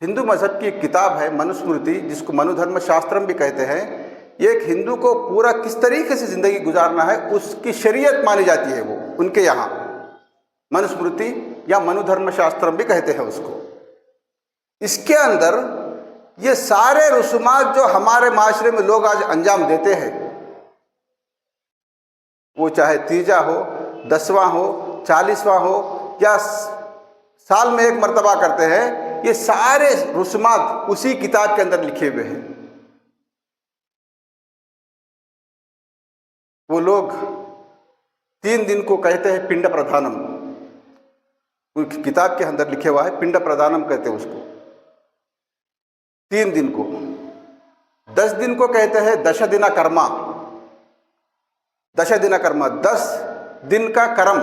ہندو مذہب کی ایک کتاب ہے منوسمرتی، جس کو منو دھرم شاسترم بھی کہتے ہیں. یہ ایک ہندو کو پورا کس طریقے سے زندگی گزارنا ہے اس کی شریعت مانی جاتی ہے. وہ ان کے یہاں منوسمرتی یا منو دھرم شاسترم بھی کہتے ہیں اس کو. اس کے اندر یہ سارے رسومات جو ہمارے معاشرے میں لوگ آج انجام دیتے ہیں، وہ چاہے تیجا ہو، 10واں ہو، 40واں ہو یا سال میں 1 مرتبہ کرتے ہیں، یہ سارے رسومات اسی کتاب کے اندر لکھے ہوئے ہیں. وہ لوگ 3 دن کو کہتے ہیں پنڈ پردھانم. ان کی کتاب کے اندر لکھے ہوا ہے پنڈ پردھانم کہتے ہیں اس کو. 3 دن کو. 10 دن کو کہتے ہیں دش دنا کرما. دش دنا کرما 10 دن کا کرم.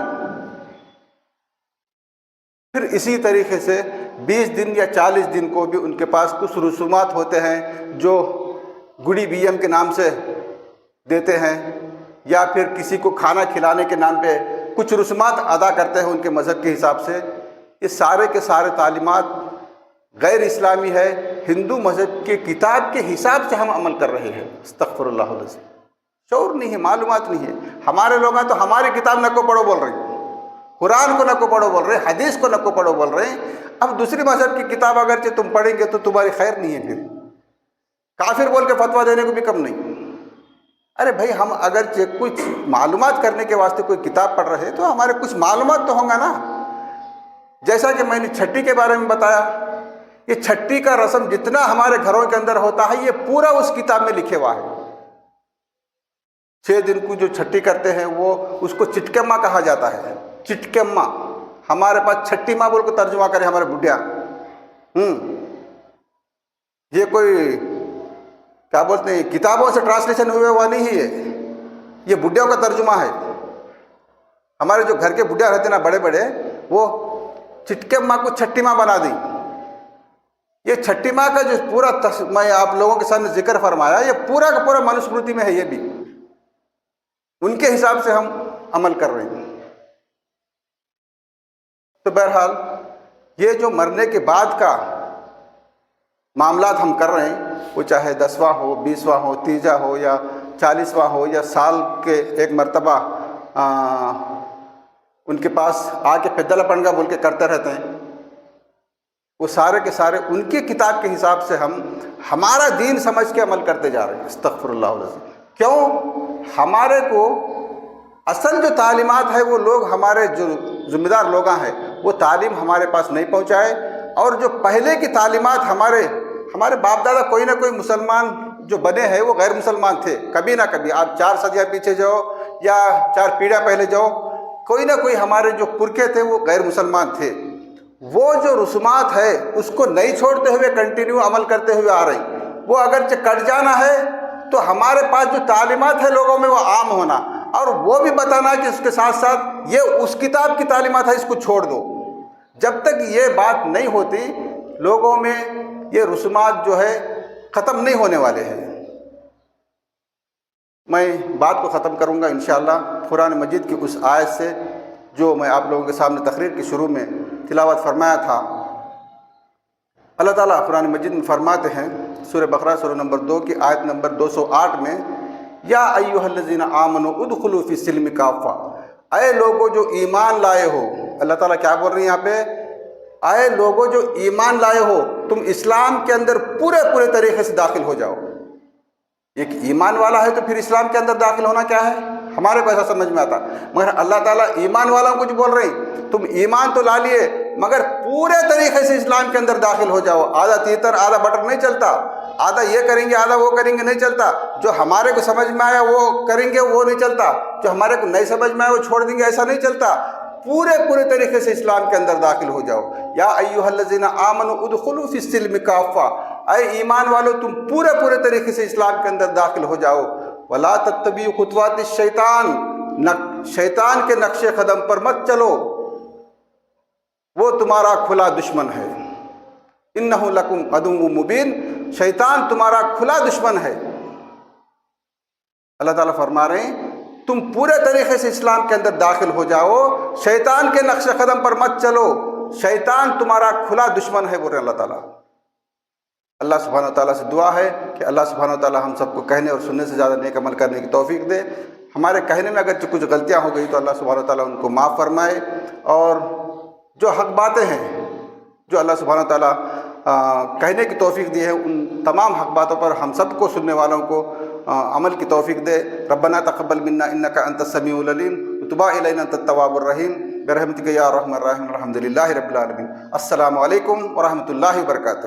پھر اسی طریقے سے 20 دن یا 40 دن کو بھی ان کے پاس کچھ رسومات ہوتے ہیں جو گڑی بیم کے نام سے دیتے ہیں، یا پھر کسی کو کھانا کھلانے کے نام پہ کچھ رسومات ادا کرتے ہیں ان کے مذہب کے حساب سے. یہ سارے کے سارے تعلیمات غیر اسلامی ہے. ہندو مذہب کے کتاب کے حساب سے ہم عمل کر رہے ہیں. استغفر اللہ العظیم. شعور نہیں ہے، معلومات نہیں ہے. ہمارے لوگ ہیں تو ہماری کتاب نہ کو پڑھو بول رہے ہیں، قرآن کو نہ کو پڑھو بول رہے ہیں، حدیث کو نہ کو پڑھو بول رہے ہیں. اب دوسری مذہب کی کتاب اگرچہ تم پڑھیں گے تو تمہاری خیر نہیں ہے، پھر کافر بول کے فتویٰ دینے کو بھی کم نہیں. ارے بھائی، ہم اگرچہ کچھ معلومات کرنے کے واسطے کوئی کتاب پڑھ رہے ہیں تو ہمارے کچھ معلومات تو ہوں گا نا. جیسا کہ میں نے چھٹی کے بارے میں بتایا، یہ چھٹی کا رسم جتنا ہمارے گھروں کے اندر ہوتا ہے یہ پورا اس کتاب میں لکھے ہوا ہے. 6 دن کو جو چھٹی کرتے ہیں وہ اس کو چٹکما کہا جاتا ہے. چٹکما ہمارے پاس چھٹی ماں بول کو ترجمہ کرے ہمارے بڈھیا. یہ کوئی کیا بولتے ہیں کتابوں سے ٹرانسلیشن ہوئے ہوا نہیں ہے، یہ بڈھیوں کا ترجمہ ہے. ہمارے جو گھر کے بڈھیا رہتے نا بڑے بڑے، وہ چٹکے ماں کو چھٹی ماں بنا دی. یہ چھٹی ماں کا جو پورا میں آپ لوگوں کے سامنے ذکر فرمایا، یہ پورا کا پورا منوسمرتی میں ہے. یہ بھی ان کے حساب سے ہم عمل کر رہے ہیں. تو بہرحال یہ جو مرنے کے بعد کا معاملات ہم کر رہے ہیں، وہ چاہے 10واں ہو، 20واں ہو، 30واں ہو یا 40واں ہو یا سال کے ایک مرتبہ ان کے پاس آ کے پیدل پنگا بول کے کرتے رہتے ہیں، وہ سارے کے سارے ان کی کتاب کے حساب سے ہم ہمارا دین سمجھ کے عمل کرتے جا رہے ہیں. استغفر اللہ العظیم. کیوں؟ ہمارے کو اصل جو تعلیمات ہے وہ لوگ ہمارے جو ذمہ دار لوگ ہیں وہ تعلیم ہمارے پاس نہیں پہنچائے. اور جو پہلے کی تعلیمات ہمارے باپ دادا کوئی نہ کوئی مسلمان جو بنے ہیں وہ غیر مسلمان تھے. کبھی نہ کبھی آپ 4 صدیاں پیچھے جاؤ یا 4 پیڑھیاں پہلے جاؤ، کوئی نہ کوئی ہمارے جو پرکھے تھے وہ غیر مسلمان تھے. وہ جو رسومات ہے اس کو نہیں چھوڑتے ہوئے کنٹینیو عمل کرتے ہوئے آ رہی. وہ اگرچہ کٹ جانا ہے تو ہمارے پاس جو تعلیمات ہے لوگوں میں وہ عام ہونا، اور وہ بھی بتانا کہ اس کے ساتھ ساتھ یہ اس کتاب کی تعلیمات ہے اس کو چھوڑ دو. جب تک یہ بات نہیں ہوتی لوگوں میں یہ رسومات جو ہے ختم نہیں ہونے والے ہیں. میں بات کو ختم کروں گا انشاءاللہ قرآن مجید کی اس آیت سے جو میں آپ لوگوں کے سامنے تقریر کے شروع میں تلاوت فرمایا تھا. اللہ تعالیٰ قرآن مجید میں فرماتے ہیں سورہ بقرہ سورہ نمبر 2 کی آیت نمبر 208 میں، یا ایھا الذین آمنوا ادخلوا فی السلم کافہ، اے لوگو جو ایمان لائے ہو. اللہ تعالیٰ کیا بول رہے ہیں یہاں پہ؟ اے لوگو جو ایمان لائے ہو تم اسلام کے اندر پورے طریقے سے داخل ہو جاؤ. ایک ایمان والا ہے تو پھر اسلام کے اندر داخل ہونا کیا ہے؟ ہمارے کو ایسا سمجھ میں آتا، مگر اللہ تعالیٰ ایمان والوں کو جو بول رہے ہیں تم ایمان تو لا لیے مگر پورے طریقے سے اسلام کے اندر داخل ہو جاؤ. آدھا تیتر آدھا بٹر نہیں چلتا، آدھا یہ کریں گے آدھا وہ کریں گے نہیں چلتا. جو ہمارے کو سمجھ میں آیا وہ کریں گے وہ نہیں چلتا، جو ہمارے کو نہیں سمجھ میں آیا وہ چھوڑ دیں گے، ایسا نہیں چلتا. پورے طریقے سے اسلام کے اندر داخل ہو جاؤ. یا ایھا الذین آمنوا ادخلوا فی السلم کافہ، اے ایمان والو تم پورے طریقے سے اسلام کے اندر داخل ہو جاؤ. ولا تتبعوا خطوات الشیطان، شیطان کے نقش قدم پر مت چلو، وہ تمہارا کھلا دشمن ہے. انہ لکم عدو مبین، شیطان تمہارا کھلا دشمن ہے. اللہ تعالیٰ فرما رہے ہیں تم پورے طریقے سے اسلام کے اندر داخل ہو جاؤ، شیطان کے نقش قدم پر مت چلو، شیطان تمہارا کھلا دشمن ہے بول رہے اللہ تعالیٰ. اللہ سبحانہ و تعالیٰ سے دعا ہے کہ اللہ سبحانہ و تعالیٰ ہم سب کو کہنے اور سننے سے زیادہ نیک عمل کرنے کی توفیق دے. ہمارے کہنے میں اگر کچھ غلطیاں ہو گئی تو اللہ سبحانہ و تعالیٰ ان کو معاف فرمائے، اور جو حق باتیں ہیں جو اللہ سبحانہ و تعالیٰ کہنے کی توفیق دی ہے ان تمام حق باتوں پر ہم سب کو سننے والوں کو عمل کی توفیق دے. ربنا تقبل منا انک انت السمیع العلیم وتب علینا انت التواب الرحیم برحمتک یا ارحم الراحمین. الحمد للہ رب العالمین. السلام علیکم ورحمۃ اللہ وبرکاتہ.